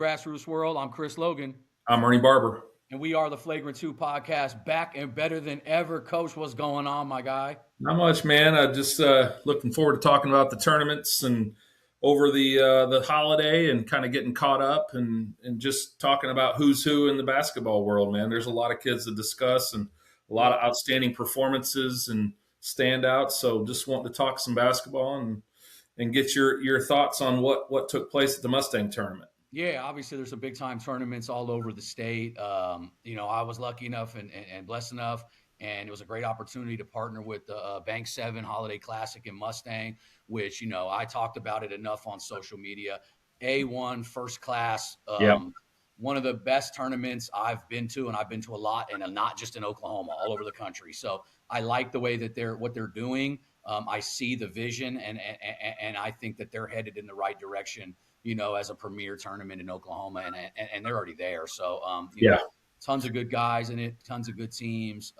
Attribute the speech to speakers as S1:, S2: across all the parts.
S1: Grassroots World. I'm Chris Logan,
S2: I'm Ernie Barber.
S1: and we are the Flagrant 2 podcast, back and better than ever. Coach, what's going on, my guy?
S2: Not much, man. I just looking forward to talking about the tournaments and over the holiday and kind of getting caught up and just talking about who's who in the basketball world, man. There's a lot of kids to discuss and a lot of
S1: Yeah.
S2: outstanding performances and standouts. So just wanting to talk some basketball and get your thoughts on what took place at the Mustang tournament.
S1: Yeah, obviously there's some big time tournaments all over the state. I was lucky enough and blessed enough, and it was a great opportunity to partner with the Bank 7 Holiday Classic in Mustang, which, I talked about it enough on social media. A1, first class,
S2: Yeah.
S1: one of the best tournaments I've been to, and I've been to a lot, and not just in Oklahoma, all over the country. So I like the way that what they're doing. I see the vision, and I think that they're headed in the right direction, as a premier tournament in Oklahoma, and they're already there. So,
S2: Yeah.
S1: tons of good guys in it, tons of good teams,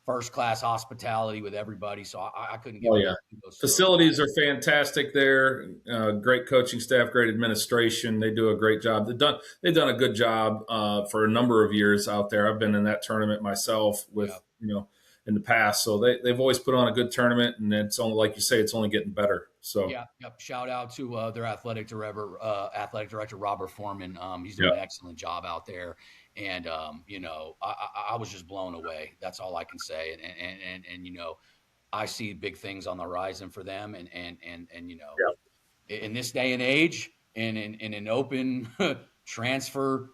S1: first class hospitality with everybody. So I couldn't give
S2: Oh,
S1: enough
S2: yeah.
S1: kudos to those
S2: Facilities
S1: guys.
S2: are fantastic there. Great coaching staff, great administration. They do a great job. They've done a good job for a number of years out there. I've been in that tournament myself
S1: Yeah.
S2: with in the past. So they've always put on a good tournament, and it's only, like you say, it's only getting better. So
S1: Yeah, yep. Shout out to their athletic director Robert Foreman. He's doing
S2: yeah,
S1: an excellent job out there, and I was just blown away. That's all I can say. And I see big things on the horizon for them, and
S2: yeah,
S1: in this day and age, and in an open transfer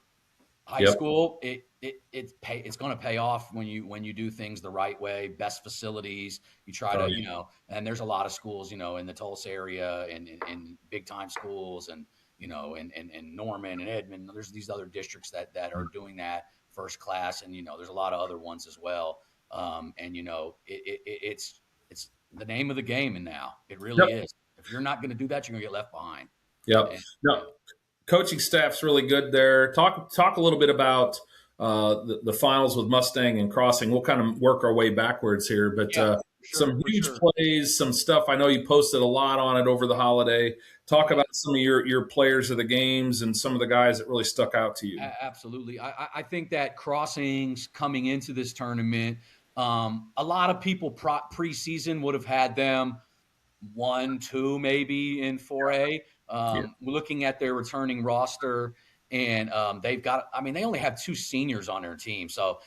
S1: high
S2: yep.
S1: school, it's going to pay off when you do things the right way. Best facilities, you try
S2: Oh,
S1: to,
S2: yeah.
S1: and there's a lot of schools, in the Tulsa area and big time schools, and and Norman and Edmond. There's these other districts that are doing that first class, and there's a lot of other ones as well. And it's the name of the game, and now it really
S2: Yep,
S1: is. If you're not going to do that, you're going to get left behind.
S2: yep.
S1: And
S2: No, coaching staff's really good there. Talk a little bit about the finals with Mustang and Crossing. We'll kind of work our way backwards here, but
S1: yeah, for sure,
S2: some
S1: for
S2: huge
S1: sure.
S2: plays, some stuff. I know you posted a lot on it over the holiday. Talk
S1: Oh yeah.
S2: about some of your players of the games and some of the guys that really stuck out to you.
S1: Absolutely. I think that Crossings coming into this tournament, a lot of people preseason would have had them 1, 2, maybe in 4A.
S2: Yeah,
S1: We're looking at their returning roster, and they've got. I mean, they only have 2 seniors on their team, so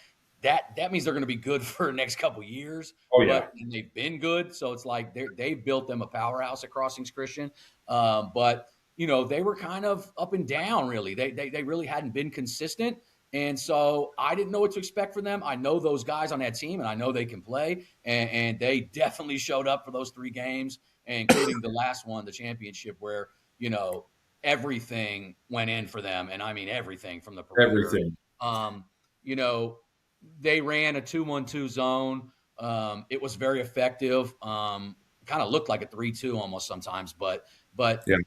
S1: that means they're going to be good for the next couple years.
S2: oh yeah,
S1: But and they've been good, so it's like they've built them a powerhouse at Crossings Christian. But they were kind of up and down. Really, they really hadn't been consistent. And so I didn't know what to expect from them. I know those guys on that team, and I know they can play. And they definitely showed up for those 3 games, including the last one, the championship, where everything went in for them, and I mean everything from the perimeter.
S2: everything.
S1: Um, you know, they ran a 2-1-2 zone. It was very effective. Kind of looked like a 3-2 almost sometimes, but
S2: Yeah,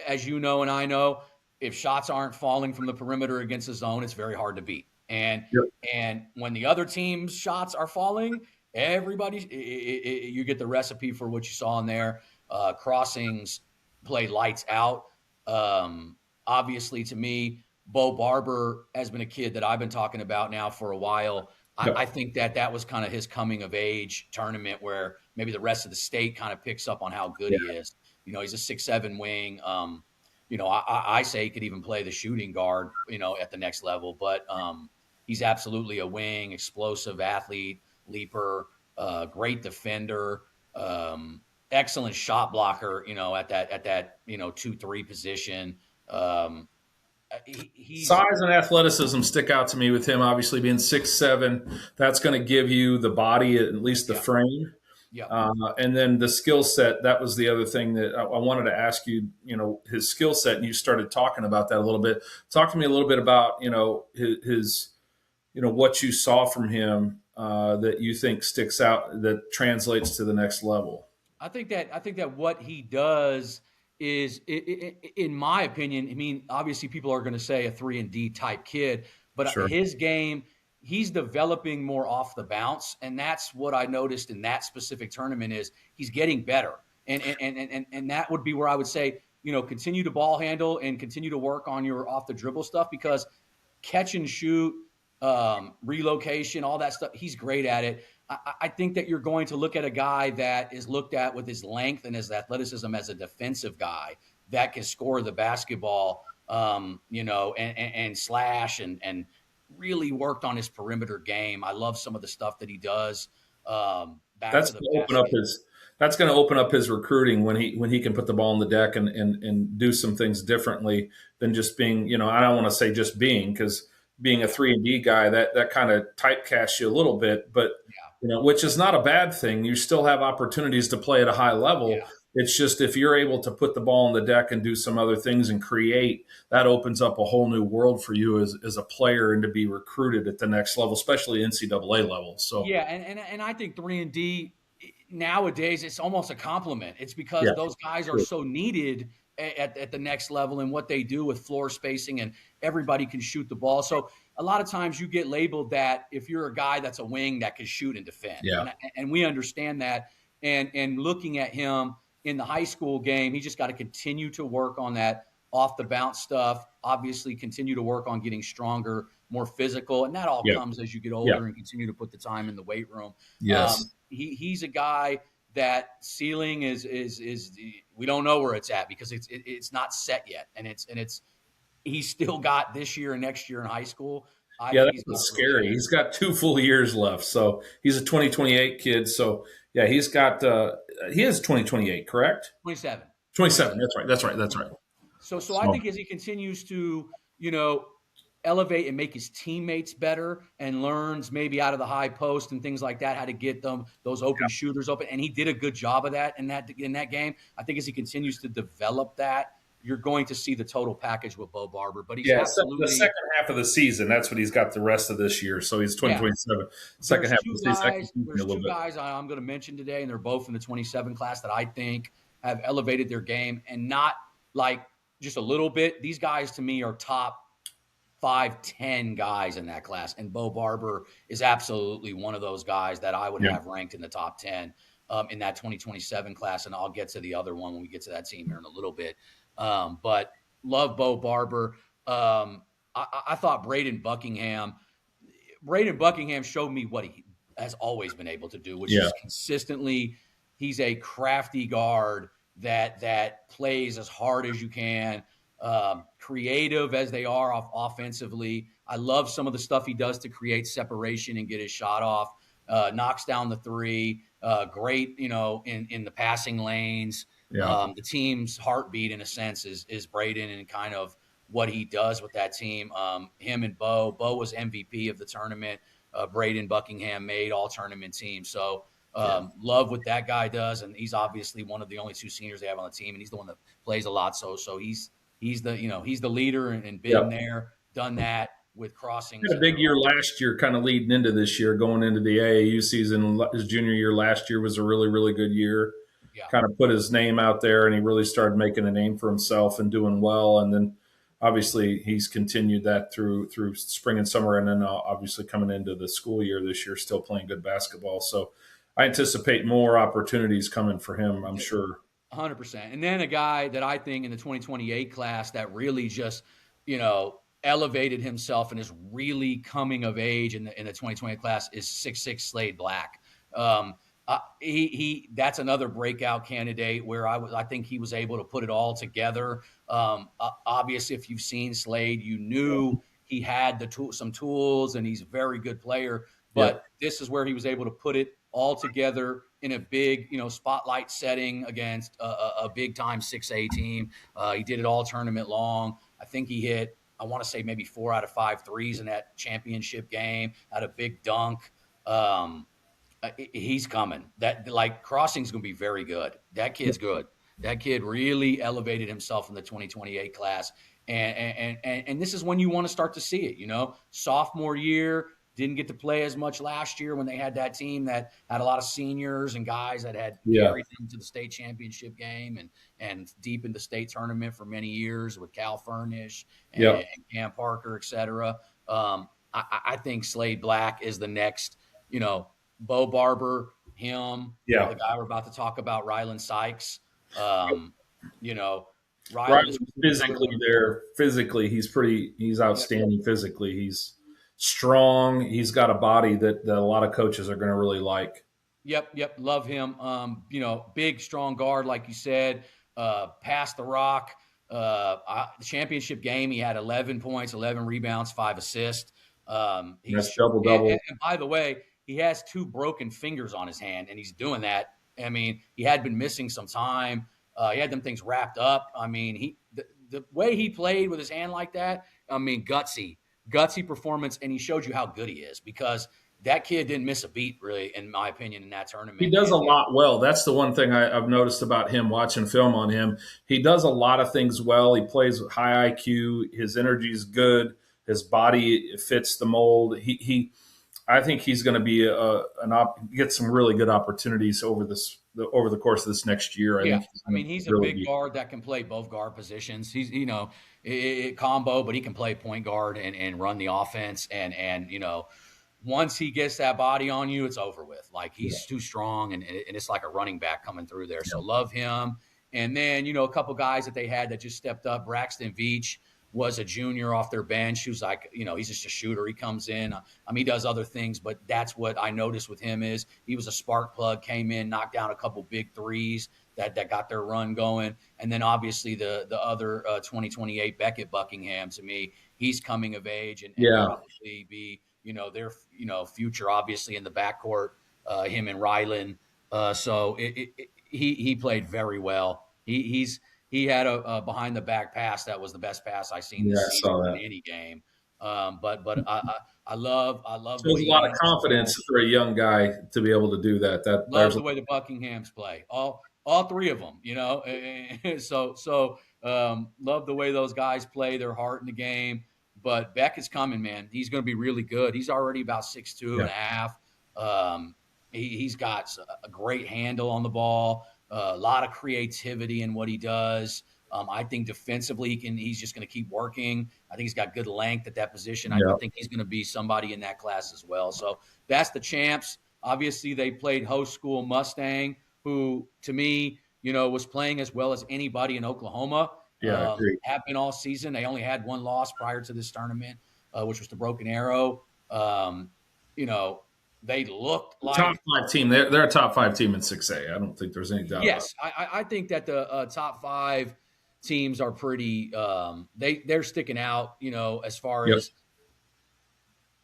S1: as you know and I know, if shots aren't falling from the perimeter against a zone, it's very hard to beat. And
S2: yep,
S1: and when the other team's shots are falling, you get the recipe for what you saw in there. Crossings played lights out. Obviously, to me, Bo Barber has been a kid that I've been talking about now for a while.
S2: yep,
S1: I think that was kind of his coming of age tournament where maybe the rest of the state kind of picks up on how good
S2: yeah,
S1: he is. He's a 6'7" wing. I say he could even play the shooting guard, at the next level, but he's absolutely a wing, explosive athlete, leaper, great defender, excellent shot blocker, at that 2-3 position. Um, he's
S2: Size and athleticism stick out to me with him. Obviously, being 6'7", that's going to give you the body, at least the
S1: yeah,
S2: frame.
S1: yeah.
S2: And then the skill set, that was the other thing that I wanted to ask you, his skill set, and you started talking about that a little bit. Talk to me a little bit about, his what you saw from him that you think sticks out, that translates to the next level.
S1: I think that what he does is, in my opinion, I mean, obviously people are going to say a 3-and-D type kid, but
S2: Sure.
S1: his game, he's developing more off the bounce, and that's what I noticed in that specific tournament is he's getting better, and that would be where I would say continue to ball handle and continue to work on your off the dribble stuff, because catch and shoot, relocation, all that stuff, he's great at it. I think that you're going to look at a guy that is looked at with his length and his athleticism as a defensive guy that can score the basketball, and slash and really worked on his perimeter game. I love some of the stuff that he does. Back
S2: That's
S1: to the
S2: going to open up
S1: basket.
S2: his that's going to open up his recruiting when he can put the ball on the deck and do some things differently than just being, I don't want to say just being, because being a 3-and-D guy, that kind of typecasts you a little bit, but which is not a bad thing. You still have opportunities to play at a high level.
S1: Yeah.
S2: It's just if you're able to put the ball on the deck and do some other things and create, that opens up a whole new world for you as a player and to be recruited at the next level, especially NCAA level. So
S1: Yeah, and I think 3-and-D nowadays it's almost a compliment. It's because
S2: yeah,
S1: those guys are
S2: sure.
S1: so needed at the next level, and what they do with floor spacing, and everybody can shoot the ball. So a lot of times you get labeled that if you're a guy that's a wing that can shoot and defend,
S2: Yeah,
S1: and we understand that. And looking at him in the high school game, he just got to continue to work on that off the bounce stuff. Obviously, continue to work on getting stronger, more physical, and that all
S2: yeah,
S1: comes as you get
S2: yeah,
S1: older and continue to put the time in the weight room.
S2: yes.
S1: He's a guy that ceiling is we don't know where it's at, because it's not set yet, and it's he's still got this year and next year in high school. I
S2: Yeah,
S1: think
S2: that's
S1: he's got
S2: what's
S1: a real
S2: scary.
S1: chance.
S2: He's got 2 full years left. So he's a 2028 kid. So yeah, he is 2028, correct?
S1: 27,
S2: 27.
S1: 27.
S2: That's right. That's right. That's right.
S1: So I
S2: So
S1: think as he continues to, you know, elevate and make his teammates better, and learns maybe out of the high post and things like that how to get them those open shooters open, and he did a good job of that in that game. I think as he continues to develop that, you're going to see the total package with Bo Barber. But he's
S2: yeah, the
S1: absolutely,
S2: second half of the season, that's what he's got the rest of this year. So he's
S1: yeah.
S2: 2027. Second
S1: There's
S2: half of
S1: two
S2: the season, that
S1: guys.
S2: confused me a
S1: There's
S2: little
S1: two
S2: bit.
S1: guys I'm going to mention today, and they're both in the 27 class that I think have elevated their game, and not like just a little bit. These guys to me are top 5, 10 guys in that class, and Bo Barber is absolutely one of those guys that I would
S2: Yeah.
S1: have ranked in the top 10 in that 2027 class. And I'll get to the other one when we get to that team here in a little bit. But love Bo Barber. I thought Braden Buckingham showed me what he has always been able to do, which
S2: Yeah.
S1: is consistently, he's a crafty guard that plays as hard as you can, creative as they are offensively. I love some of the stuff he does to create separation and get his shot off. Knocks down the three. Great, in the passing lanes.
S2: Yeah.
S1: The team's heartbeat, in a sense, is Braden, and kind of what he does with that team. Him and Bo. Bo was MVP of the tournament. Braden Buckingham made all tournament team. So
S2: Yeah.
S1: love what that guy does, and he's obviously one of the only two seniors they have on the team, and he's the one that plays a lot. So he's the leader, and been
S2: Yeah.
S1: there, done that with
S2: He
S1: crossings
S2: had a
S1: and
S2: big
S1: their
S2: year
S1: own.
S2: last year, kind of leading into this year, going into the AAU season. His junior year last year was a really, really good year.
S1: Yeah,
S2: Kind of put his name out there, and he really started making a name for himself and doing well. And then obviously he's continued that through spring and summer, and then obviously coming into the school year this year, still playing good basketball. So I anticipate more opportunities coming for him, I'm sure.
S1: 100%. And then a guy that I think in the 2028 class that really just, elevated himself and is really coming of age in the 2020 class is 6'6" Slade Black. He that's another breakout candidate where I think he was able to put it all together. Obviously, if you've seen Slade, you knew he had some tools, and he's a very good player.
S2: Yep.
S1: But this is where he was able to put it all together in a big, spotlight setting against a big time 6A team. He did it all tournament long. I think he hit, I want to say, maybe 4 out of 5 threes in that championship game. Had a big dunk. He's coming. That, like, Crossing's going to be very good. That kid's good. That kid really elevated himself in the 2028 class. And this is when you want to start to see it, sophomore year, didn't get to play as much last year when they had that team that had a lot of seniors and guys that had
S2: Yeah.
S1: carried them to the state championship game and deep in the state tournament for many years with Cal Furnish and,
S2: Yep.
S1: and Cam Parker, et cetera. I think Slade Black is the next, Bo Barber, him,
S2: Yeah.
S1: the guy we're about to talk about, Rylan Sykes. Um, you know, Rylan
S2: Riley's
S1: was super
S2: physically
S1: good.
S2: there. Physically, he's
S1: Yep.
S2: outstanding. Physically, he's strong. He's got a body that a lot of coaches are going to really like.
S1: Yep, yep, love him. Big, strong guard, like you said. Passed the rock. The championship game, he had 11 points, 11 rebounds, 5 assists.
S2: That's
S1: He's
S2: double
S1: and,
S2: double.
S1: and by the way, he has 2 broken fingers on his hand, and he's doing that. I mean, he had been missing some time. He had them things wrapped up. I mean, the way he played with his hand like that. I mean, gutsy performance, and he showed you how good he is because that kid didn't miss a beat, really, in my opinion, in that
S2: He
S1: tournament.
S2: does a
S1: And
S2: lot well. That's the one thing I've noticed about him watching film on him. He does a lot of things well. He plays with high IQ. His energy is good. His body fits the mold. I think he's going to be get some really good opportunities over the course of this next year. I
S1: yeah,
S2: think he's
S1: I
S2: going
S1: mean,
S2: to
S1: he's a
S2: really
S1: big
S2: be.
S1: guard that can play both guard positions. He's, combo, but he can play point guard and run the offense. And once he gets that body on you, it's over with. Like
S2: Yeah,
S1: he's too strong, and it's like a running back coming through there. So
S2: yeah,
S1: love him. And then a couple guys that they had that just stepped up. Braxton Veach was a junior off their bench who's like, he's just a shooter. He comes in. I mean, he does other things, but that's what I noticed with him is he was a spark plug, came in, knocked down a couple big threes that got their run going. And then obviously the other 2028 Beckett Buckingham, to me, he's coming of age and
S2: yeah.
S1: probably be their future obviously in the backcourt. Him and Rylan. He played very well. He had a behind the back pass that was the best pass I've seen
S2: Yeah,
S1: this
S2: I saw
S1: season in
S2: that.
S1: any game. I love the
S2: Shows
S1: way
S2: a
S1: he
S2: lot of
S1: handles the
S2: confidence
S1: ball.
S2: for a young guy to be able to do that. That
S1: Love
S2: there's
S1: the way the Buckinghams play. All three of them. Love the way those guys play their heart in the game. But Beck is coming, man. He's going to be really good. He's already about 6'2"
S2: yeah,
S1: and a half. He's got a great handle on the ball, a lot of creativity in what he does. I think defensively, he's just going to keep working. I think he's got good length at that position. I
S2: yeah.
S1: think he's going to be somebody in that class as well. So that's the champs. Obviously, they played host school Mustang, who to me, was playing as well as anybody in Oklahoma.
S2: Yeah, I agree.
S1: Have been all season. They only had one loss prior to this tournament, which was the Broken Arrow. You know, they looked
S2: Top
S1: like
S2: five team. They're a top five team in 6A. I don't think there's any doubt about
S1: yes. I think that the top five teams are pretty. They're sticking out. As far
S2: it. Yep.
S1: as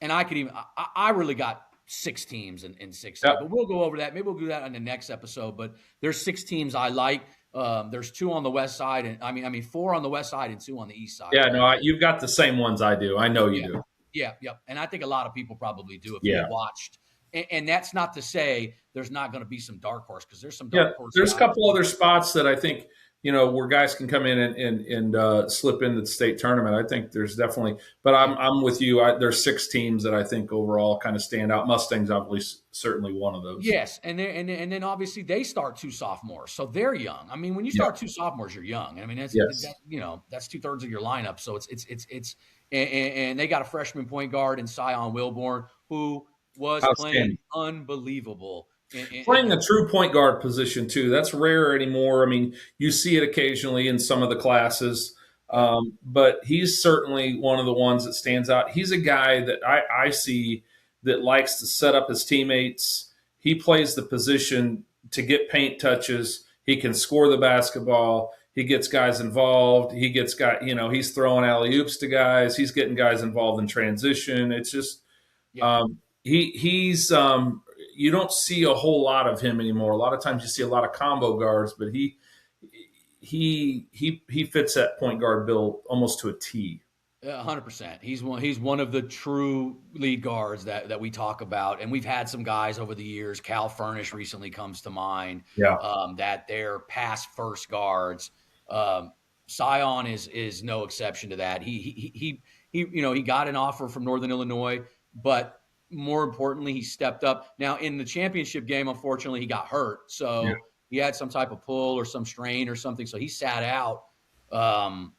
S1: and I could even I really got 6 teams in 6A,
S2: Yep.
S1: but we'll go over that. Maybe we'll do that on the next episode. But there's 6 teams I like. There's 2 on the west side, and I mean 4 on the west side and 2 on the east side.
S2: Yeah.
S1: But
S2: No, you've got the same ones I do. I know you
S1: yeah,
S2: do.
S1: yeah. And I think a lot of people probably do if you
S2: Yeah.
S1: watched. And that's not to say there's not going to be some dark horse because there's some
S2: Yeah.
S1: dark horse
S2: There's a
S1: guys.
S2: couple other spots that I think, where guys can come in and slip into the state tournament. I think there's definitely, but
S1: Yeah.
S2: I'm with you. There's 6 teams that I think overall kind of stand out. Mustangs, obviously, certainly one of those.
S1: Yes, and then obviously they start 2 sophomores, so they're young. I mean, when you
S2: Yeah.
S1: start 2 sophomores, you're young. I mean,
S2: Yes.
S1: that's 2/3 of your lineup. So and they got a freshman point guard in Sion Wilborn who was playing
S2: Outstanding.
S1: unbelievable.
S2: Playing the true point guard position too. That's rare anymore. I mean, you see it occasionally in some of the classes,
S1: Yeah,
S2: but he's certainly one of the ones that stands out. He's a guy that I see that likes to set up his teammates. He plays the position to get paint touches. He can score the basketball. He gets guys involved. He's throwing alley oops to guys. He's getting guys involved in transition. It's just
S1: yeah.
S2: he's you don't see a whole lot of him anymore. A lot of times you see a lot of combo guards, but he fits that point guard bill almost to a T.
S1: 100%. He's one of the true lead guards that we talk about, and we've had some guys over the years. Cal Furnish recently comes to mind.
S2: Yeah,
S1: That they're pass first guards. Sion is no exception to that. He got an offer from Northern Illinois, but more importantly, he stepped up. Now in the championship game, unfortunately, he got hurt,
S2: yeah,
S1: so he had some type of pull or some strain or something, so he sat out. Um,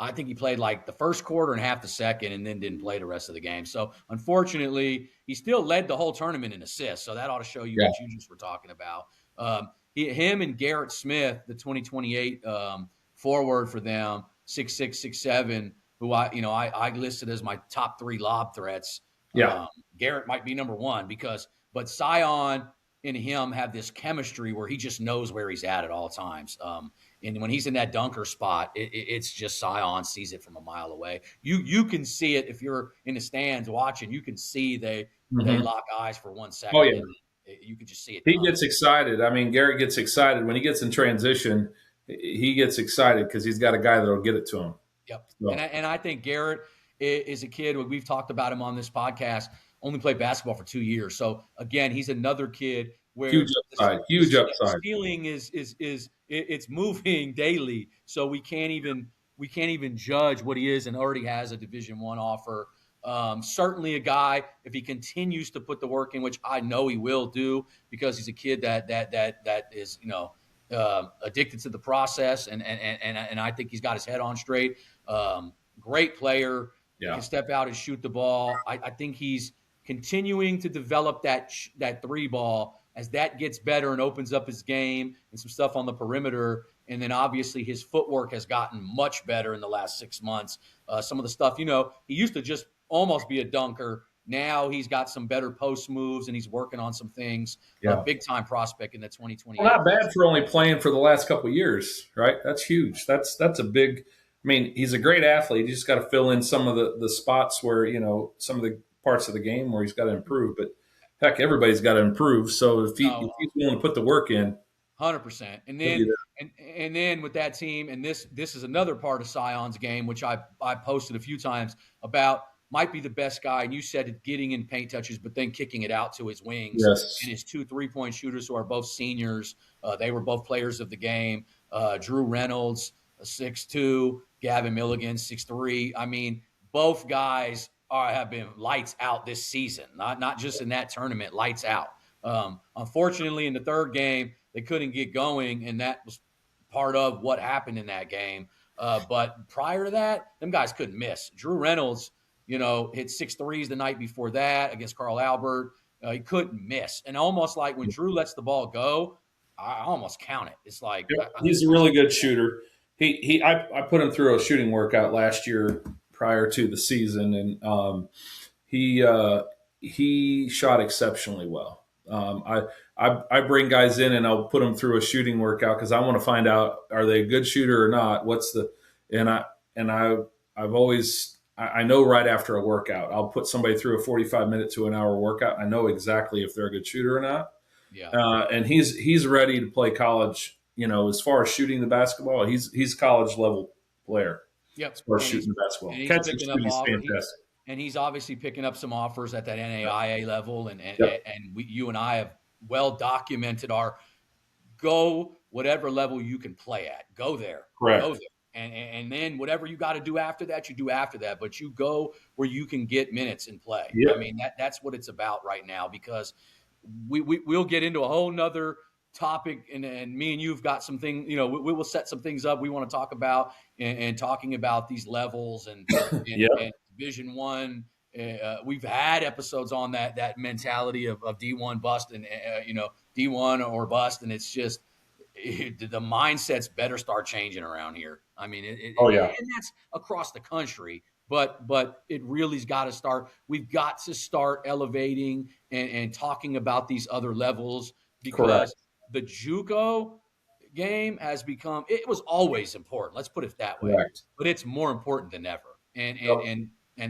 S1: I think he played like the first quarter and half the second, and then didn't play the rest of the game. So unfortunately, he still led the whole tournament in assists. So that ought to show you
S2: yeah.
S1: what you just were talking about. Him and Garrett Smith, the 2028 forward for them, 6'6", 6'7", who I listed as my top 3 lob threats.
S2: Yeah.
S1: Garrett might be number 1 but Sion and him have this chemistry where he just knows where he's at all times. And when he's in that dunker spot, it's just Sion sees it from a mile away. You can see it if you're in the stands watching. You can see they
S2: Hmm.
S1: lock eyes for 1
S2: Oh
S1: second,
S2: yeah.
S1: and you can just see it
S2: He
S1: coming.
S2: gets excited. I mean, Garrett gets excited when he gets in transition. He gets excited because he's got a guy that'll get it to him.
S1: Yep. And
S2: So
S1: I think Garrett is a kid. We've talked about him on this podcast. Only played basketball for 2 years. So again, he's another kid
S2: huge
S1: where
S2: upside.
S1: the
S2: Huge upside.
S1: ceiling it's moving daily. So we can't even judge what he is, and already has a Division I offer. Certainly a guy, if he continues to put the work in, which I know he will do, because he's a kid that is addicted to the process, and I think he's got his head on straight. Great player,
S2: Yeah.
S1: can step out and shoot the ball. I think he's continuing to develop that 3 ball as that gets better and opens up his game and some stuff on the perimeter. And then obviously his footwork has gotten much better in the last 6 months. Some of the stuff, he used to just almost be a dunker. Now he's got some better post moves and he's working on some things.
S2: Yeah.
S1: Big time prospect in the
S2: Well,
S1: 2028
S2: not bad
S1: class.
S2: for only playing for the last couple of years, right? That's huge. That's a big. I mean, he's a great athlete. You just got to fill in some of the spots where some of the parts of the game where he's got to improve. But heck, everybody's got to improve. So if
S1: No,
S2: he's willing to put the work in,
S1: 100%. And
S2: he'll be
S1: then
S2: there.
S1: and then with that team, and this is another part of Sion's game, which I posted a few times about, might be the best guy. And you said it, getting in paint touches, but then kicking it out to his wings,
S2: Yes.
S1: and his 2 3-point shooters who are both seniors. They were both players of the game. Drew Reynolds, 6'2", Gavin Milligan, 6'3". I mean, both guys have been lights out this season, not just in that tournament, lights out. Unfortunately, in the third game, they couldn't get going, and that was part of what happened in that game. But prior to that, them guys couldn't miss. Drew Reynolds, hit 6 threes the night before that against Carl Albert. He couldn't miss. And almost like when Drew lets the ball go, I almost count it. It's like,
S2: Yep. He's a really good shooter. I put him through a shooting workout last year prior to the season, and he he shot exceptionally well. I bring guys in and I'll put them through a shooting workout because I want to find out, are they a good shooter or not. What's the and I and I I've always I know right after a workout I'll put somebody through a 45-minute to an hour workout. I know exactly if they're a good shooter or not.
S1: yeah.
S2: And he's ready to play college. As far as shooting the basketball, he's college level player
S1: Yep.
S2: as far as
S1: And
S2: shooting the basketball.
S1: he's
S2: Catch and
S1: picking up
S2: shoot is fantastic.
S1: and he's obviously picking up some offers at that NAIA level,
S2: Yep.
S1: you and I have well documented our go whatever level you can play at. Go there. Go
S2: Correct.
S1: there. And then whatever you got to do after that, you do after that. But you go where you can get minutes and play. I
S2: Yep.
S1: mean, that's what it's about right now, because we'll get into a whole nother topic, and me and you've got something, we will set some things up we want to talk about, and talking about these levels
S2: Yep.
S1: and Division I. We've had episodes on that mentality of D1 bust, and D1 or bust, and it's just the mindsets better start changing around here. I mean,
S2: Oh yeah.
S1: and that's across the country, but it really's got to start. We've got to start elevating and talking about these other levels,
S2: Correct.
S1: because the JUCO game has become. It was always important. Let's put it that way,
S2: Correct.
S1: but it's more important than ever. And
S2: Yep.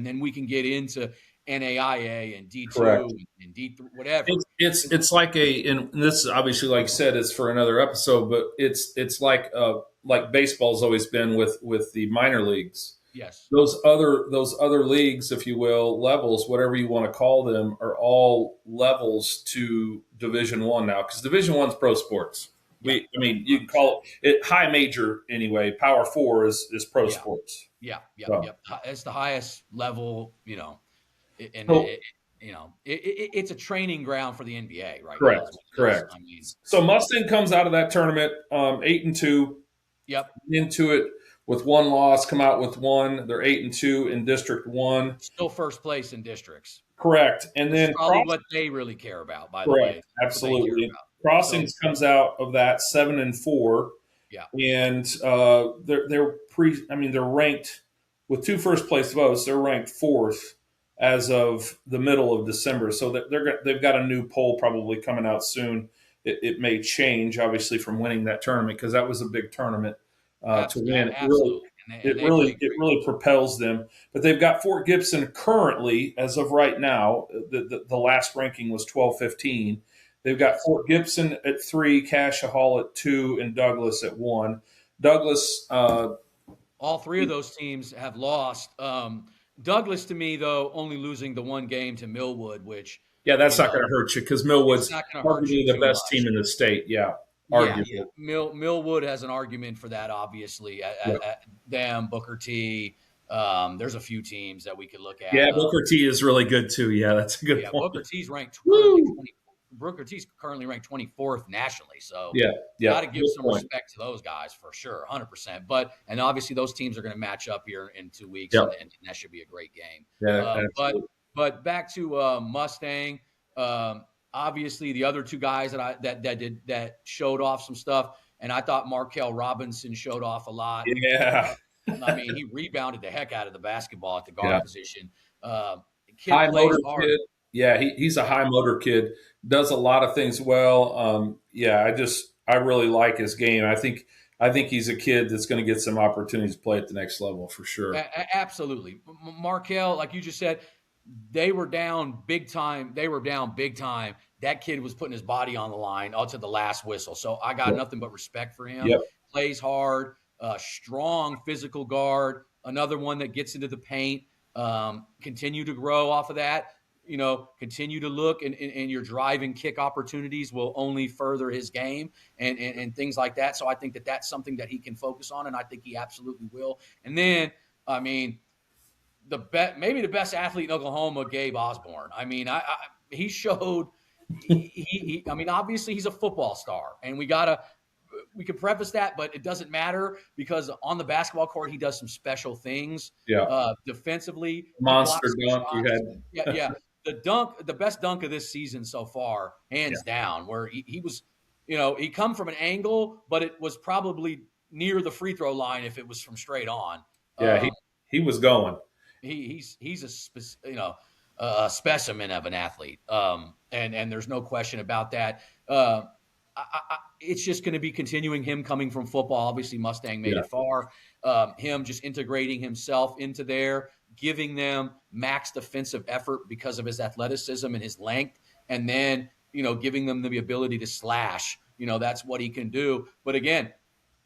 S1: then we can get into NAIA and D2
S2: Correct.
S1: and D3, whatever.
S2: It's like and this obviously, like you said, is for another episode, but it's like baseball's always been with the minor leagues.
S1: Yes.
S2: Those other leagues, if you will, levels, whatever you want to call them, are all levels to Division I now, because Division I's pro sports.
S1: Yeah.
S2: I mean, you can call it high major anyway. Power Four is pro
S1: Yeah.
S2: sports.
S1: Yeah. Yep.
S2: So,
S1: Yep. It's the highest level, and
S2: so
S1: it's a training ground for the NBA right now.
S2: correct,
S1: Is what it is.
S2: correct.
S1: I mean,
S2: So Mustang comes out of that tournament 8-2,
S1: yep.
S2: into it with one loss, come out with one. They're 8-2 in District 1.
S1: Still first place in districts.
S2: Correct. And
S1: Which is
S2: then
S1: probably what they really care about, by the
S2: correct,
S1: way. That's what they care
S2: absolutely.
S1: about.
S2: Crossings comes out of that 7-4,
S1: Yeah,
S2: and they're ranked with two first place votes. They're ranked fourth as of the middle of December. So that they've got a new poll probably coming out soon. It may change obviously from winning that tournament because that was a big tournament to win.
S1: absolutely, and they played
S2: It
S1: great.
S2: really propels them. But they've got Fort Gibson currently as of right now. The last ranking was 12-15. They've got
S1: Yes.
S2: Fort Gibson at 3, Cassia Hall at 2, and Douglas at 1. Douglas,
S1: All three of those teams have lost. Douglas, to me, though, only losing the one game to Millwood, which,
S2: yeah,
S1: you
S2: that's not
S1: know,
S2: going to hurt you because
S1: it's
S2: Millwood's
S1: not going to hurt you
S2: arguably the
S1: too
S2: best team
S1: much.
S2: in the state. Yeah,
S1: Yeah, yeah.
S2: arguably.
S1: Millwood has an argument for that, obviously.
S2: Yeah,
S1: Them, Booker T. There's a few teams that we could look
S2: yeah,
S1: at.
S2: Booker T is really good too. Yeah, that's a good
S1: Yeah,
S2: point. Woo!
S1: Booker T's currently ranked 24th nationally. So
S2: Yeah, yeah,
S1: got to give
S2: good
S1: some
S2: point.
S1: respect to those guys for sure, 100%. And obviously those teams are going to match up here in 2 weeks,
S2: Yep,
S1: and that should be a great game.
S2: yeah,
S1: But
S2: absolutely.
S1: back to Mustang. Obviously the other two guys that showed off some stuff, and I thought Markel Robinson showed off a lot.
S2: Yeah,
S1: I mean, he rebounded the heck out of the basketball at the
S2: yeah.
S1: guard position. The kid
S2: High
S1: plays
S2: motor
S1: hard.
S2: kid. Yeah, he's a high motor kid. Does a lot of things well. Yeah, I really like his game. I think he's a kid that's going to get some opportunities to play at the next level for sure.
S1: Absolutely. Markel, like you just said, they were down big time. They were down big time. That kid was putting his body on the line up to the last whistle. So I got
S2: Yep.
S1: nothing but respect for him.
S2: Yep.
S1: Plays hard, strong physical guard. Another one that gets into the paint. Continue to grow off of that. Continue to look, and your drive and kick opportunities will only further his game and things like that. So I think that that's something that he can focus on, and I think he absolutely will. And then, I mean, maybe the best athlete in Oklahoma, Gabe Osborne. I mean, he showed. I mean, obviously he's a football star, and we could preface that, but it doesn't matter because on the basketball court he does some special things.
S2: Yeah.
S1: Defensively, he
S2: Monster
S1: blocks some
S2: dunk you
S1: shots.
S2: had.
S1: Yeah, yeah. The best dunk of this season so far, hands down, where he was, he come from an angle, but it was probably near the free throw line if it was from straight on.
S2: Yeah,
S1: Um,
S2: he was going.
S1: he's a specimen of an athlete, and there's no question about that. It's just going to be continuing him coming from football. Obviously, Mustang made
S2: Yeah.
S1: it far. Him just integrating himself into there, giving them max defensive effort because of his athleticism and his length, and then giving them the ability to slash. That's what he can do. But again,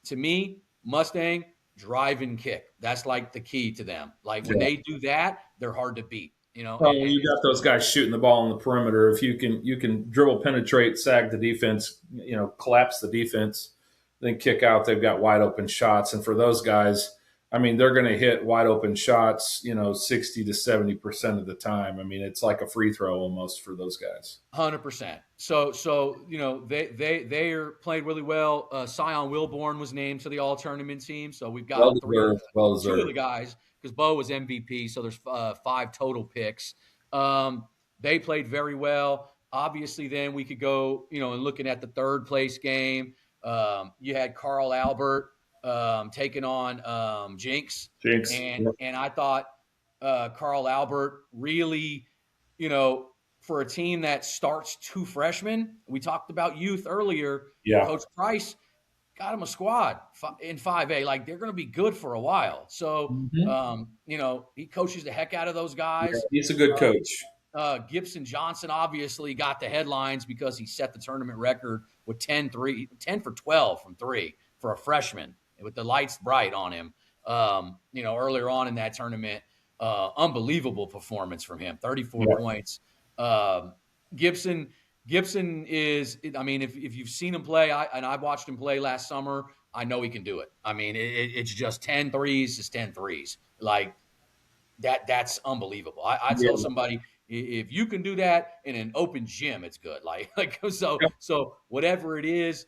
S1: to me, Mustang drive and kick. That's like the key to them. Like when
S2: Yeah.
S1: they do that, they're hard to beat.
S2: Well, when you got those guys shooting the ball on the perimeter, if you can dribble, penetrate, sag the defense, collapse the defense, then kick out, they've got wide open shots. And for those guys, I mean, they're going to hit wide open shots, 60 to 70% of the time. I mean, it's like a free throw almost for those guys.
S1: 100%. So they are playing really well. Sion Wilborn was named to the all tournament team. So we've got
S2: Well deserved. Well
S1: two of the
S2: deserved.
S1: guys because Bo was MVP. So there's 5 total picks. They played very well. Obviously, then we could go, and looking at the third place game, you had Carl Albert taking on Jinx,
S2: Jinx.
S1: and I thought Carl Albert really, for a team that starts 2 freshmen, we talked about youth earlier.
S2: Yeah.
S1: Coach Price got him a squad in 5A. Like they're going to be good for a while. So, he coaches the heck out of those guys.
S2: Yeah, he's a good coach.
S1: Gibson Johnson obviously got the headlines because he set the tournament record with 10 for 12 from 3 for a freshman with the lights bright on him. Earlier on in that tournament, unbelievable performance from him, 34 points. Gibson is, I mean, if you've seen him play, I watched him play last summer, I know he can do it. I mean, it's just 10 threes is 10 threes. Like that's unbelievable. I tell somebody, if you can do that in an open gym, it's good. So whatever it is,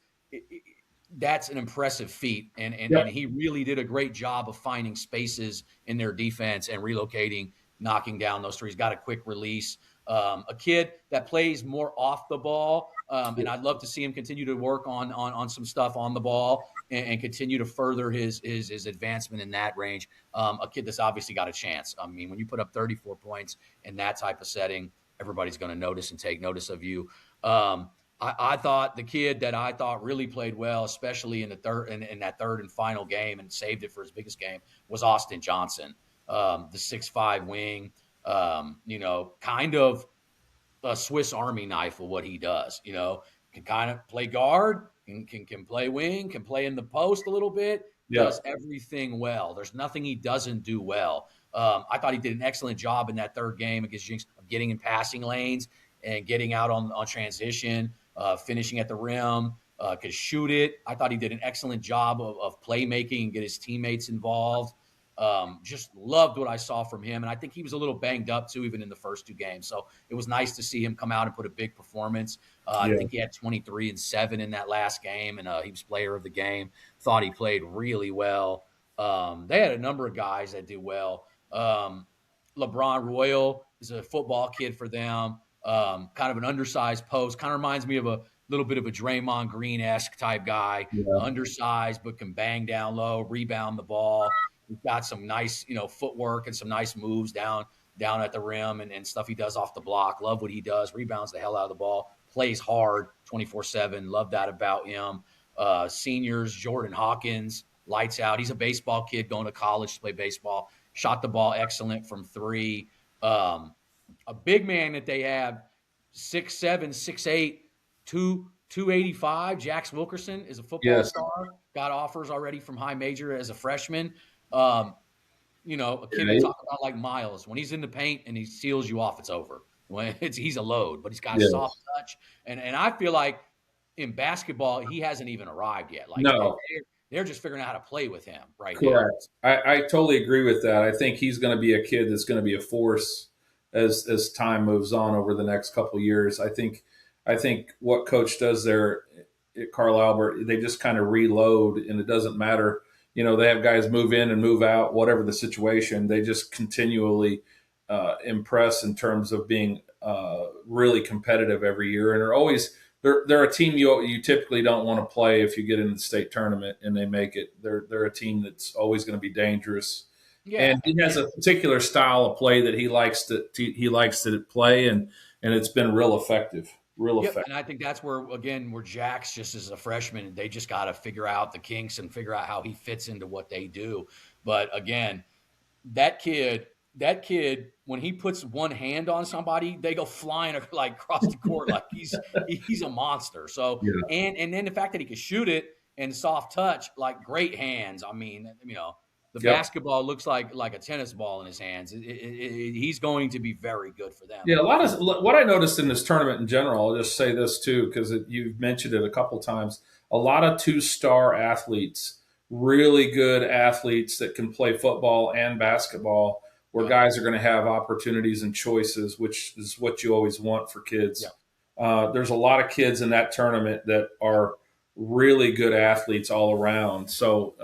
S1: that's an impressive feat. And he really did a great job of finding spaces in their defense and relocating, knocking down those threes, got a quick release. A kid that plays more off the ball. And I'd love to see him continue to work on some stuff on the ball and continue to further his advancement in that range. A kid that's obviously got a chance. I mean, when you put up 34 points in that type of setting, everybody's going to notice and take notice of you. I thought the kid that I thought really played well, especially in the third in that third and final game, and saved it for his biggest game, was Austin Johnson, the 6'5" wing. Kind of a Swiss Army knife of what he does. Can kind of play guard, can play wing, can play in the post a little bit,
S2: Yeah.
S1: does everything well. There's nothing he doesn't do well. I thought he did an excellent job in that third game against Jinx of getting in passing lanes and getting out on transition, finishing at the rim, could shoot it. I thought he did an excellent job of playmaking and get his teammates involved. Just loved what I saw from him. And I think he was a little banged up too, even in the first two games. So it was nice to see him come out and put a big performance. I
S2: Yeah.
S1: think he had 23 and 7 in that last game, and he was player of the game. Thought he played really well. They had a number of guys that did well. LeBron Royal is a football kid for them. Kind of an undersized post. Kind of reminds me of a little bit of a Draymond Green-esque type guy.
S2: Yeah.
S1: Undersized, but can bang down low, rebound the ball. He's got some nice, footwork and some nice moves down at the rim and stuff he does off the block. Love what he does. Rebounds the hell out of the ball. Plays hard 24/7. Love that about him. Seniors, Jordan Hawkins, lights out. He's a baseball kid going to college to play baseball. Shot the ball excellent from three. A big man that they have, 6'7", 6'8", 285. Jax Wilkerson is a football
S2: Yes.
S1: star. Got offers already from high major as a freshman. A kid we
S2: Yeah.
S1: talk about like Miles. When he's in the paint and he seals you off, it's over. He's a load, but he's got a
S2: Yeah.
S1: soft touch. And I feel like in basketball, he hasn't even arrived yet. Like
S2: No.
S1: they're just figuring out how to play with him right now.
S2: Correct. I totally agree with that. I think he's going to be a kid that's going to be a force as time moves on over the next couple of years. I think what coach does there at Carl Albert, they just kind of reload, and it doesn't matter. They have guys move in and move out, whatever the situation. They just continually impress in terms of being really competitive every year, and they're a team you typically don't want to play if you get in the state tournament and they make it. They're a team that's always going to be dangerous,
S1: Yeah,
S2: and he has a particular style of play that he likes to play, and it's been real effective, real
S1: yep,
S2: effective.
S1: and I think that's where Jax just as a freshman, they just got to figure out the kinks and figure out how he fits into what they do. But again, that kid, when he puts one hand on somebody, they go flying like across the court like he's a monster. So
S2: Yeah.
S1: and then the fact that he can shoot it and soft touch, like great hands. I mean, the
S2: Yep.
S1: basketball looks like a tennis ball in his hands. He's going to be very good for them.
S2: Yeah, a lot of what I noticed in this tournament in general. I'll just say this too, because you've mentioned it a couple times. A lot of two-star athletes, really good athletes that can play football and basketball, where
S1: Yep.
S2: guys are going to have opportunities and choices, which is what you always want for kids.
S1: Yep.
S2: There's a lot of kids in that tournament that are really good athletes all around. So,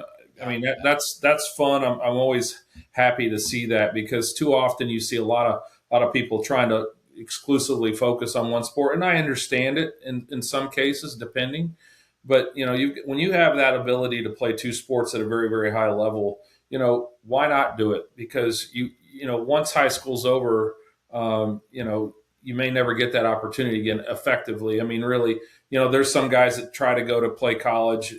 S2: I
S1: Yeah.
S2: mean, that's fun. I'm always happy to see that, because too often you see a lot of people trying to exclusively focus on one sport, and I understand it in some cases, depending. But when you have that ability to play two sports at a very, very high level, why not do it? Because once high school's over, you may never get that opportunity again effectively. I mean, really, there's some guys that try to go to play college,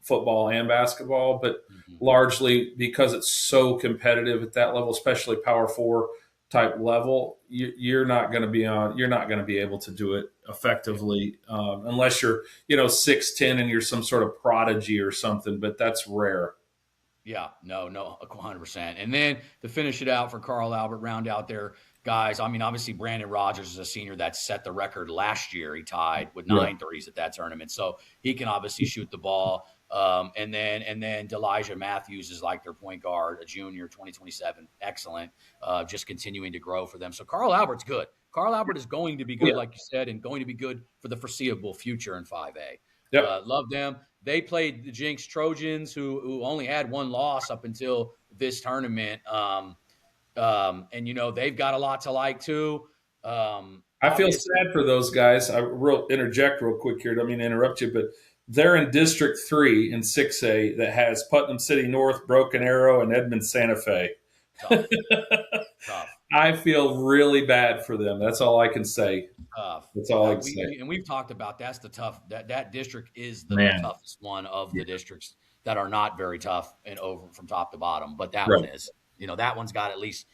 S2: football and basketball, but
S1: Mhm.
S2: largely because it's so competitive at that level, especially Power Four type level, you're not going to be on. You're not going to be able to do it effectively unless you're 6'10" and you're some sort of prodigy or something. But that's rare.
S1: Yeah, no, 100%. And then to finish it out for Carl Albert, round out their guys. I mean, obviously Brandon Rogers is a senior that set the record last year. He tied with
S2: Yeah.
S1: 9 threes at that tournament, so he can obviously shoot the ball. And then Delijah Matthews is like their point guard, a junior, 2027, excellent. Just continuing to grow for them. So Carl Albert's good. Carl Albert is going to be good,
S2: Yeah.
S1: like you said, and going to be good for the foreseeable future in 5A.
S2: Yep.
S1: Love them. They played the Jinx Trojans, who only had one loss up until this tournament. And they've got a lot to like too.
S2: I feel
S1: Obviously,
S2: sad for those guys. I will interject real quick here. I don't mean to interrupt you, but they're in District 3 in 6A that has Putnam City North, Broken Arrow, and Edmond Santa Fe.
S1: Tough, tough,
S2: I feel really bad for them. That's all I can say.
S1: tough.
S2: That's all I can say.
S1: We've talked about that's the tough that district is the
S2: Man.
S1: toughest one of
S2: Yeah.
S1: the districts that are not very tough and over from top to bottom, but that one
S2: Right.
S1: is. That one's got at least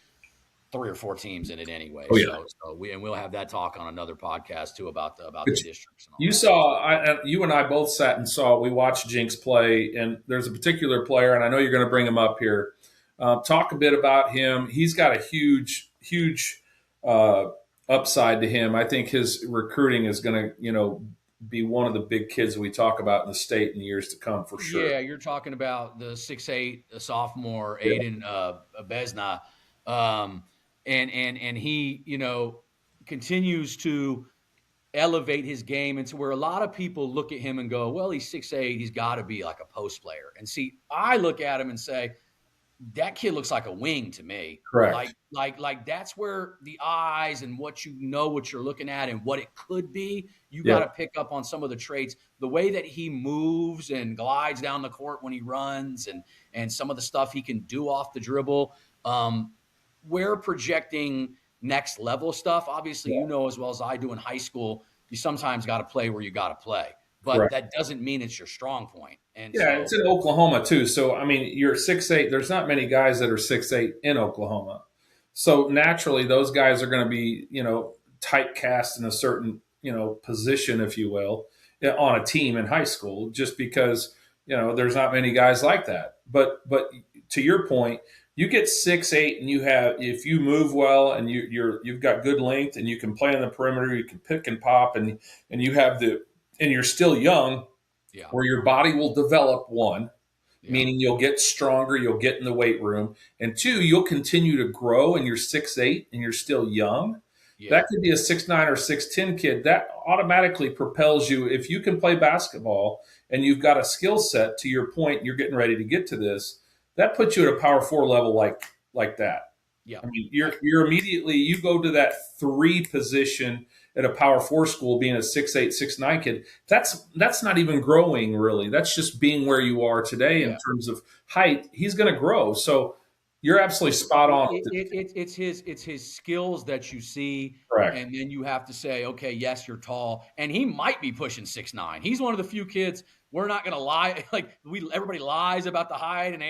S1: 3 or 4 teams in it anyway.
S2: Oh, yeah.
S1: So we'll have that talk on another podcast too about
S2: But
S1: the districts and all
S2: you
S1: that stuff.
S2: saw, you and I both sat and saw, we watched Jinx play, and there's a particular player, and I know you're going to bring him up here. Talk a bit about him. He's got a huge, huge upside to him. I think his recruiting is going to, be one of the big kids we talk about in the state in years to come for sure.
S1: Yeah, you're talking about the 6'8", sophomore
S2: Yeah.
S1: Aiden Besna, and he continues to elevate his game into where a lot of people look at him and go, well, he's 6'8", he's got to be like a post player. And see, I look at him and say, that kid looks like a wing to me.
S2: Correct.
S1: Like that's where the eyes and what you're looking at and what it could be. You
S2: Yeah.
S1: got to pick up on some of the traits, the way that he moves and glides down the court when he runs, and some of the stuff he can do off the dribble. We're projecting next level stuff. Obviously,
S2: Yeah.
S1: as well as I do in high school, you sometimes got to play where you got to play, but
S2: Correct.
S1: that doesn't mean it's your strong point. And
S2: Yeah,
S1: so,
S2: it's in Oklahoma too. So I mean, you're 6'8". There's not many guys that are 6'8" in Oklahoma. So naturally, those guys are going to be, typecast in a certain, position, if you will, on a team in high school, just because there's not many guys like that. But to your point, you get 6'8", and if you move well and you've got good length and you can play on the perimeter, you can pick and pop, and you're still young,
S1: yeah,
S2: where your body will develop, one,
S1: yeah,
S2: meaning you'll get stronger, you'll get in the weight room, and two, you'll continue to grow, and you're 6'8" and you're still young.
S1: yeah,
S2: That could be a 6'9" or 6'10" kid. That automatically propels you. If you can play basketball and you've got a skill set, to your point, you're getting ready to get to this, that puts you at a power 4 level like that.
S1: yeah.
S2: I mean, you're immediately, you go to that 3 position at a power 4 school, being a 6'8", 6'9" kid. That's not even growing, really. That's just being where you are today in
S1: Yeah.
S2: terms of height. He's going to grow. So you're absolutely spot on.
S1: It's his skills that you see,
S2: Correct.
S1: and then you have to say, okay, yes, you're tall, and he might be pushing 6'9". He's one of the few kids. We're not going to lie. Like everybody lies about the height, and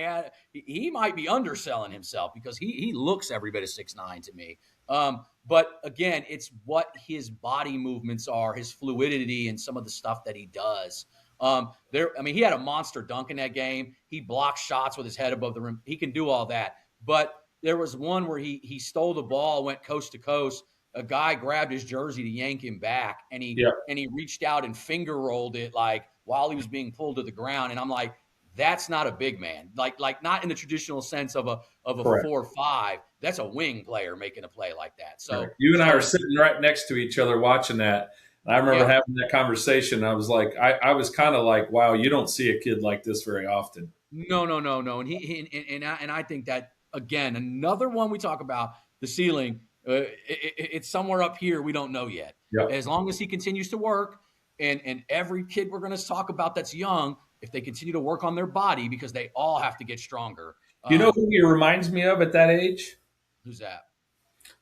S1: he might be underselling himself because he looks every bit of 6'9" to me. But again, it's what his body movements are, his fluidity, and some of the stuff that he does. He had a monster dunk in that game. He blocks shots with his head above the rim. He can do all that. But there was one where he stole the ball, went coast to coast. A guy grabbed his jersey to yank him back, and he reached out and finger rolled it like while he was being pulled to the ground. And I'm like, that's not a big man, like not in the traditional sense of a
S2: Correct.
S1: 4-5. That's a wing player making a play like that. So
S2: you and I are sitting right next to each other watching that. And I remember having that conversation. I was like, I was kind of like, wow, you don't see a kid like this very often.
S1: No. And I think that, again, another one we talk about, the ceiling, it's somewhere up here. We don't know yet.
S2: Yep.
S1: As long as he continues to work, and every kid we're going to talk about that's young, if they continue to work on their body, because they all have to get stronger.
S2: You know who he reminds me of at that age?
S1: Who's that?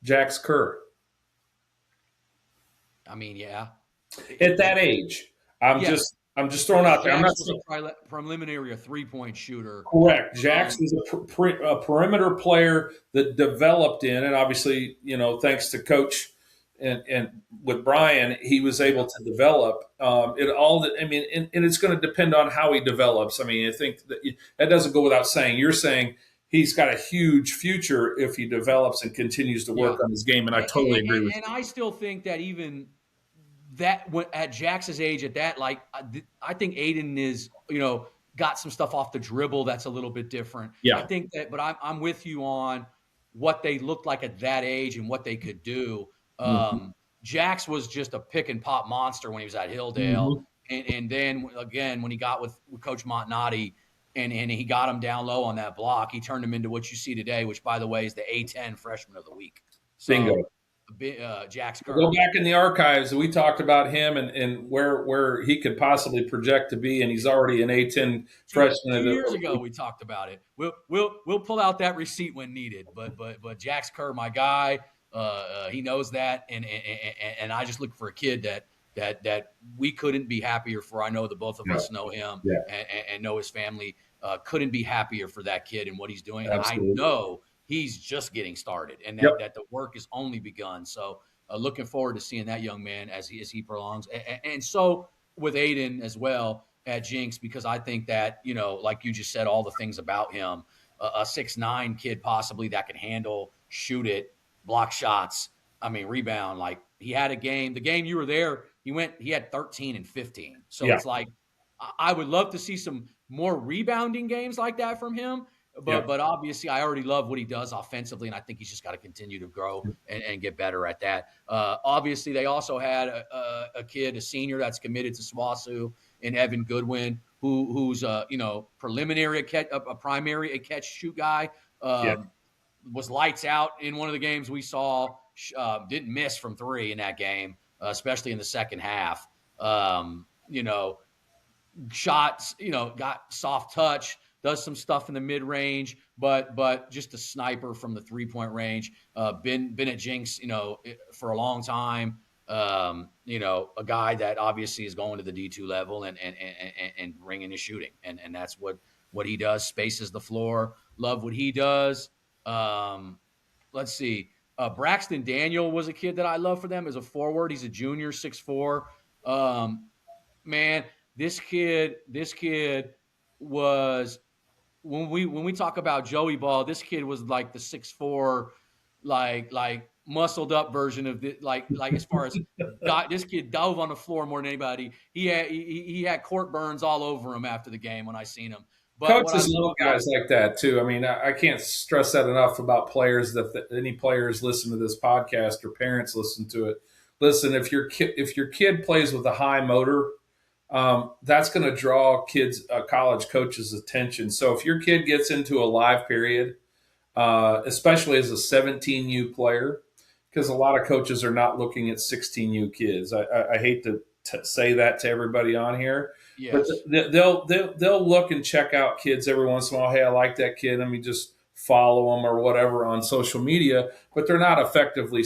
S2: Jax Kerr.
S1: I mean, yeah.
S2: At that age, I'm just throwing out there. I'm not
S1: Jax was a preliminary, a 3-point shooter.
S2: Correct. Jax was a perimeter player that developed in, and obviously, thanks to Coach and with Brian, he was able to develop it all. And it's going to depend on how he develops. I mean, I think that doesn't go without saying. You're saying he's got a huge future if he develops and continues to work on his game, and I totally agree with you.
S1: And I still think that even that at Jax's age, at that, like, I think Aiden is, got some stuff off the dribble that's a little bit different.
S2: Yeah.
S1: I think that, but I'm with you on what they looked like at that age and what they could do. Jax was just a pick and pop monster when he was at Hilldale. And then again, when he got with Coach Montanati and he got him down low on that block, he turned him into what you see today, which, by the way, is the A10 freshman of the week. So,
S2: Bingo.
S1: Jax
S2: Go
S1: Kerr.
S2: back in the archives. We talked about him and where he could possibly project to be, and he's already an A10 freshman.
S1: 2 years ago we talked about it. We'll pull out that receipt when needed. But Jax Kerr, my guy, he knows that, and I just look for a kid that we couldn't be happier for. I know that both of
S2: Yeah,
S1: us know him
S2: yeah,
S1: and know his family. Couldn't be happier for that kid and what he's doing. And I
S2: absolutely.
S1: know he's just getting started, and
S2: Yep,
S1: that the work has only begun. So looking forward to seeing that young man as he prolongs, and so with Aiden as well at Jinx, because I think that, like you just said, all the things about him, a 6'9" kid possibly that can handle, shoot it, block shots. I mean, rebound. Like he had a game. The game you were there, he had 13 and 15. So
S2: yeah,
S1: it's like I would love to see some more rebounding games like that from him. But
S2: yeah,
S1: but obviously, I already love what he does offensively, and I think he's just got to continue to grow and get better at that. Obviously, they also had a kid, a senior that's committed to SWASU, in Evan Goodwin, who's preliminary a primary a catch shoot guy.
S2: yeah.
S1: Was lights out in one of the games we saw. Didn't miss from three in that game, especially in the second half. Shots, got soft touch, does some stuff in the mid range, but just a sniper from the 3-point range. Been at Jinx, for a long time. A guy that obviously is going to the D2 level and bringing his shooting, and that's what he does. Spaces the floor. Love what he does. Let's see. Braxton Daniel was a kid that I love for them as a forward. He's a junior, 6'4". Man, this kid was when we talk about Joey Ball, this kid was like the 6'4", like muscled up version of the like as far as this kid dove on the floor more than anybody. He had court burns all over him after the game when I seen him. But what I
S2: Coaches
S1: love
S2: love
S1: about
S2: guys like that too. I mean, I can't stress that enough about players. That any players listen to this podcast or parents listen to it. Listen, if your kid plays with a high motor, that's going to draw kids, college coaches' attention. So if your kid gets into a live period, especially as a 17U player, because a lot of coaches are not looking at 16U kids. I hate to say that to everybody on here, but
S1: yes.
S2: they'll look and check out kids every once in a while. Hey, I like that kid. Let me just follow them or whatever on social media. But they're not effectively,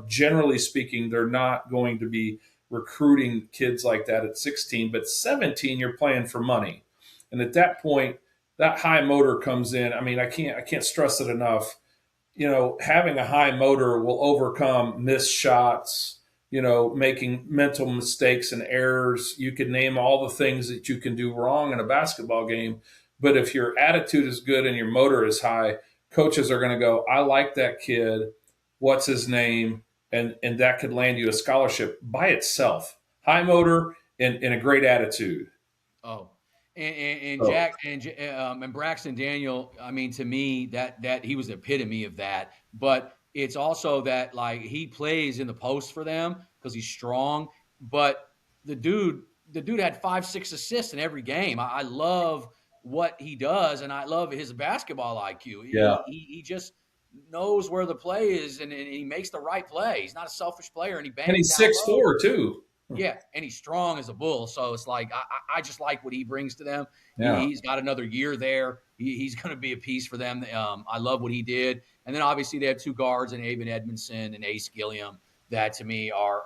S2: generally speaking, they're not going to be recruiting kids like that at 16. But 17, you're playing for money, and at that point, that high motor comes in. I mean, I can't stress it enough. Having a high motor will overcome missed shots, making mental mistakes and errors. You can name all the things that you can do wrong in a basketball game. But if your attitude is good and your motor is high, coaches are going to go, I like that kid. What's his name? And that could land you a scholarship by itself. High motor and a great attitude.
S1: Oh, and
S2: So,
S1: Jack and Braxton Daniel. I mean, to me, that he was the epitome of that. But it's also that like he plays in the post for them because he's strong. But the dude had 5, 6 assists in every game. I love what he does, and I love his basketball IQ.
S2: yeah.
S1: He just knows where the play is, and he makes the right play. He's not a selfish player, and he
S2: And
S1: bangs
S2: he's
S1: down
S2: six
S1: low.
S2: four too.
S1: Yeah, and he's strong as a bull. So it's like I just like what he brings to them.
S2: Yeah.
S1: He's got another year there. He's going to be a piece for them. I love what he did. And then obviously they have two guards, and Aben Edmondson and Ace Gilliam, that to me are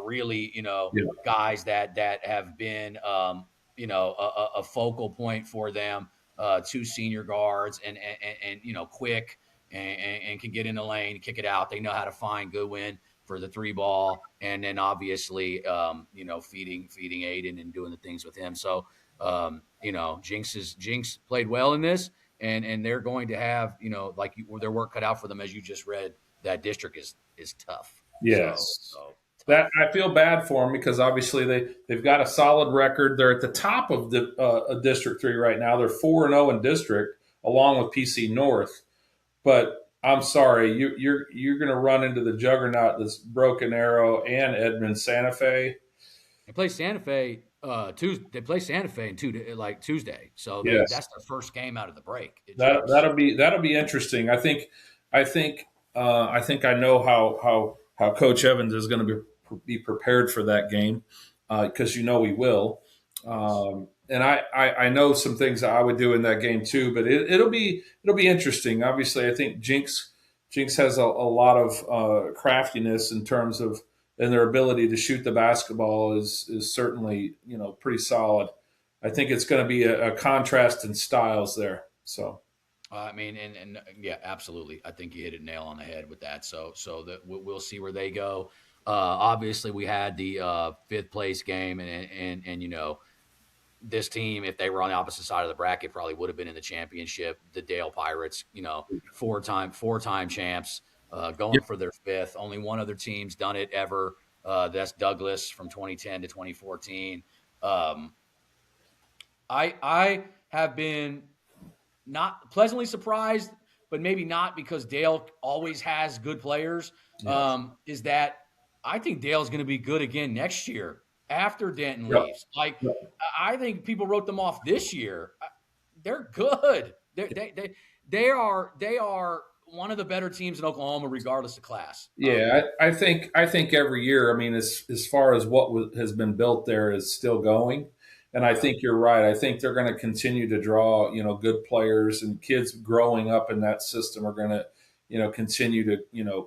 S1: really
S2: Yeah.
S1: guys that have been a focal point for them. Two senior guards and quick and can get in the lane, kick it out. They know how to find Goodwin for the three ball, and then obviously, feeding Aiden and doing the things with him. So, Jinx played well in this, and they're going to have, their work cut out for them, as you just read. That district is tough. So,
S2: Yes.
S1: so
S2: That
S1: tough.
S2: I feel bad for them because obviously they've got a solid record. They're at the top of the District 3 right now. They're 4-0 in district, along with PC North. But I'm sorry, you're going to run into the juggernaut that's Broken Arrow and Edmond Santa Fe.
S1: They play Santa Fe Tuesday. They play Santa Fe in Tuesday. So
S2: Yes,
S1: that's their first game out of the break at
S2: that
S1: Jinx.
S2: that'll be interesting. I think I know how Coach Evans is going to be prepared for that game, because he will.
S1: Yes.
S2: And I know some things that I would do in that game too, but it'll be interesting. Obviously, I think Jinx has a lot of craftiness in terms of, and their ability to shoot the basketball is certainly pretty solid. I think it's going to be a contrast in styles there. So
S1: I mean, and yeah, absolutely. I think you hit it nail on the head with that. So that we'll see where they go. Obviously, we had the fifth place game, and this team, if they were on the opposite side of the bracket, probably would have been in the championship. The Dale Pirates, four time champs,
S2: yeah,
S1: going for their fifth. Only one other team's done it ever. That's Douglas from 2010 to 2014. Um, I have been not pleasantly surprised, but maybe not because Dale always has good players.
S2: yeah,
S1: Is that I think Dale's going to be good again next year after Denton
S2: yeah,
S1: leaves. Like,
S2: yeah.
S1: I think people wrote them off this year. They're good. They are one of the better teams in Oklahoma, regardless of class.
S2: Yeah, I think every year. I mean, as far as what has been built there is still going, and I
S1: Yeah,
S2: think you're right. I think they're going to continue to draw good players, and kids growing up in that system are going to continue to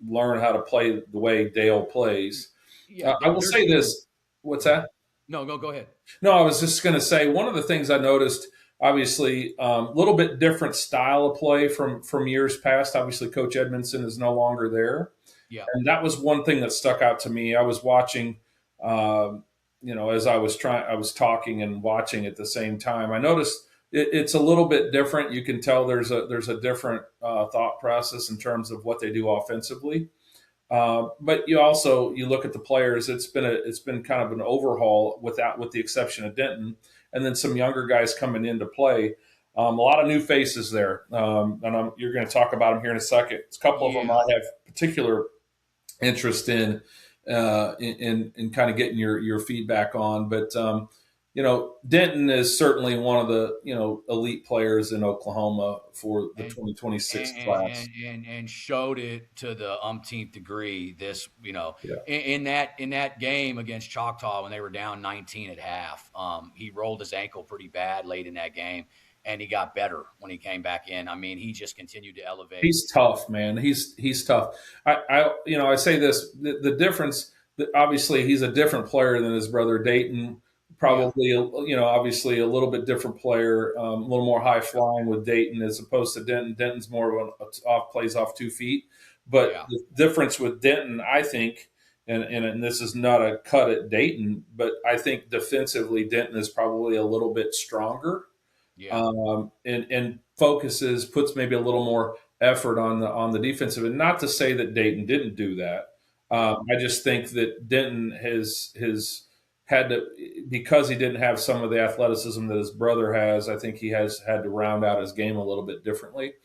S2: learn how to play the way Dale plays.
S1: yeah.
S2: I
S1: They're
S2: will
S1: they're
S2: say
S1: true.
S2: this. What's
S1: Go ahead.
S2: that?
S1: No, go ahead.
S2: No, I was just going to say one of the things I noticed. Obviously, a little bit different style of play from years past. Obviously, Coach Edmondson is no longer there,
S1: Yeah,
S2: and that was one thing that stuck out to me. I was watching, as I was talking and watching at the same time. I noticed it's a little bit different. You can tell there's a different thought process in terms of what they do offensively. But you look at the players. It's been kind of an overhaul with the exception of Denton, and then some younger guys coming into play. A lot of new faces there, and you're going to talk about them here in a second. A couple of them
S1: yeah.
S2: I have particular interest in kind of getting your feedback on. But Denton is certainly one of the elite players in Oklahoma for the
S1: And
S2: 2026
S1: and
S2: class.
S1: and showed it to the umpteenth degree. This,
S2: Yeah,
S1: in that game against Choctaw when they were down 19 at half, he rolled his ankle pretty bad late in that game, and he got better when he came back in. I mean, he just continued to elevate.
S2: he's tough, man. He's tough. I say this the difference. Obviously, he's a different player than his brother Dayton.
S1: Yeah,
S2: Probably, obviously a little bit different player, a little more high flying with Dayton as opposed to Denton. Denton's more of an off plays off 2 feet. But
S1: yeah,
S2: the difference with Denton, I think, and this is not a cut at Dayton, but I think defensively Denton is probably a little bit stronger,
S1: yeah,
S2: and puts maybe a little more effort on the defensive. And not to say that Dayton didn't do that.
S1: yeah.
S2: I just think that Denton has had to, because he didn't have some of the athleticism that his brother has. I think he has had to round out his game a little bit differently.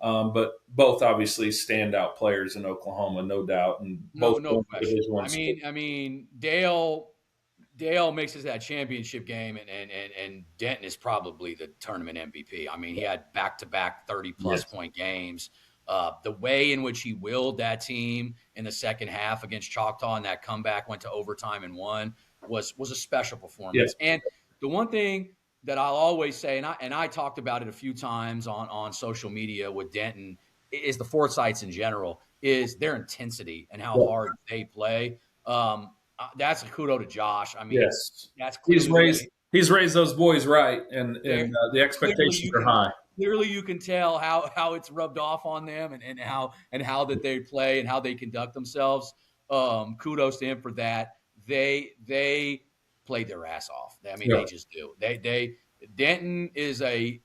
S2: But both obviously standout players in Oklahoma, no doubt, and
S1: No,
S2: both
S1: no
S2: going to
S1: question.
S2: Division One
S1: I
S2: school.
S1: mean, I mean, Dale makes us that championship game, and Denton is probably the tournament MVP. I mean, he had back-to-back 30 plus
S2: Yes,
S1: point games. The way in which he willed that team in the second half against Choctaw and that comeback went to overtime and won was a special
S2: yes,
S1: performance. And the one thing that I'll always say, and I talked about it a few times on social media with Denton, is the Forsyths in general, is their intensity and how
S2: yeah,
S1: hard they play. That's a kudo to Josh. I mean,
S2: yes.
S1: that's
S2: He's
S1: clearly the
S2: raised
S1: way
S2: he's raised those boys right, and
S1: they're
S2: the
S1: clearly
S2: expectations
S1: you
S2: are
S1: can
S2: high.
S1: clearly you can tell how it's rubbed off on them and how that they play and how they conduct themselves. Kudos to him for that. They played their ass off. I mean,
S2: Yeah.
S1: they just do. They Denton is a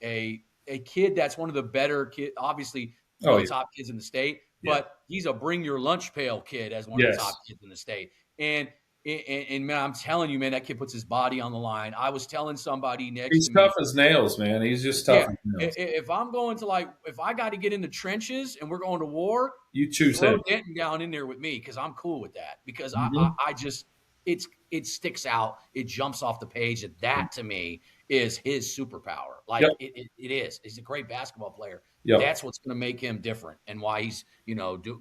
S1: kid that's one of the better kid, obviously one
S2: Oh
S1: of
S2: yeah.
S1: the top kids in the state,
S2: Yeah.
S1: but he's a bring your lunch pail kid as one of the top
S2: Yes.
S1: kids in the state. And man, I'm telling you, man, that kid puts his body on the line. I was telling somebody next
S2: He's
S1: to
S2: tough
S1: me,
S2: as nails, man. He's just tough
S1: yeah,
S2: as nails.
S1: if I'm going to if I got to get in the trenches and we're going to war,
S2: You choose
S1: throw
S2: him.
S1: Denton down in there with me because I'm cool with that. Because
S2: Hmm.
S1: I just it sticks out. It jumps off the page. That to me is his superpower.
S2: Yep.
S1: Like it is. He's a great basketball player.
S2: Yep.
S1: That's what's going to make him different and why he's,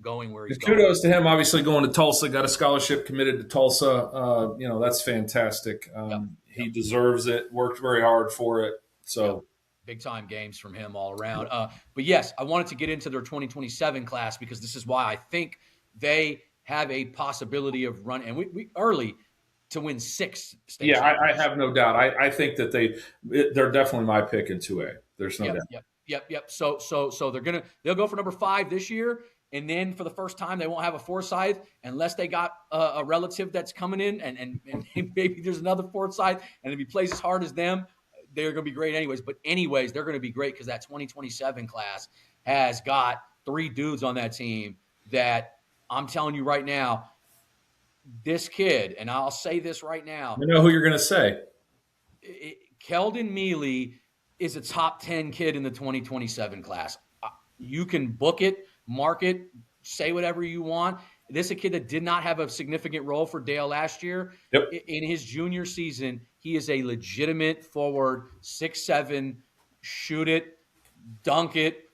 S1: going where he's
S2: And
S1: going.
S2: kudos to him. Obviously, going to Tulsa, got a scholarship committed to Tulsa. That's fantastic.
S1: Yep.
S2: He
S1: Yep.
S2: deserves it. Worked very hard for it.
S1: Yep.
S2: So,
S1: Big time games from him all around. But yes, I wanted to get into their 2027 class because this is why I think they have a possibility of running, and we early to win 6 state
S2: yeah, I
S1: championships.
S2: have no doubt. I think that they're definitely my pick in 2A. There's no
S1: Yep,
S2: doubt.
S1: yep, yep, yep. So they'll go for number 5 this year, and then for the first time they won't have a Forsyth unless they got a relative that's coming in, and maybe there's another Forsyth, and if he plays as hard as them, they're going to be great anyways. But anyways, they're going to be great because that 2027 class has got 3 dudes on that team that I'm telling you right now, this kid, and I'll say this right now,
S2: I know who you're going to say.
S1: Keldon Mealy is a top 10 kid in the 2027 class. You can book it, mark it, say whatever you want. This is a kid that did not have a significant role for Dale last year.
S2: Yep.
S1: In his junior season, he is a legitimate forward, 6'7", shoot it, dunk it,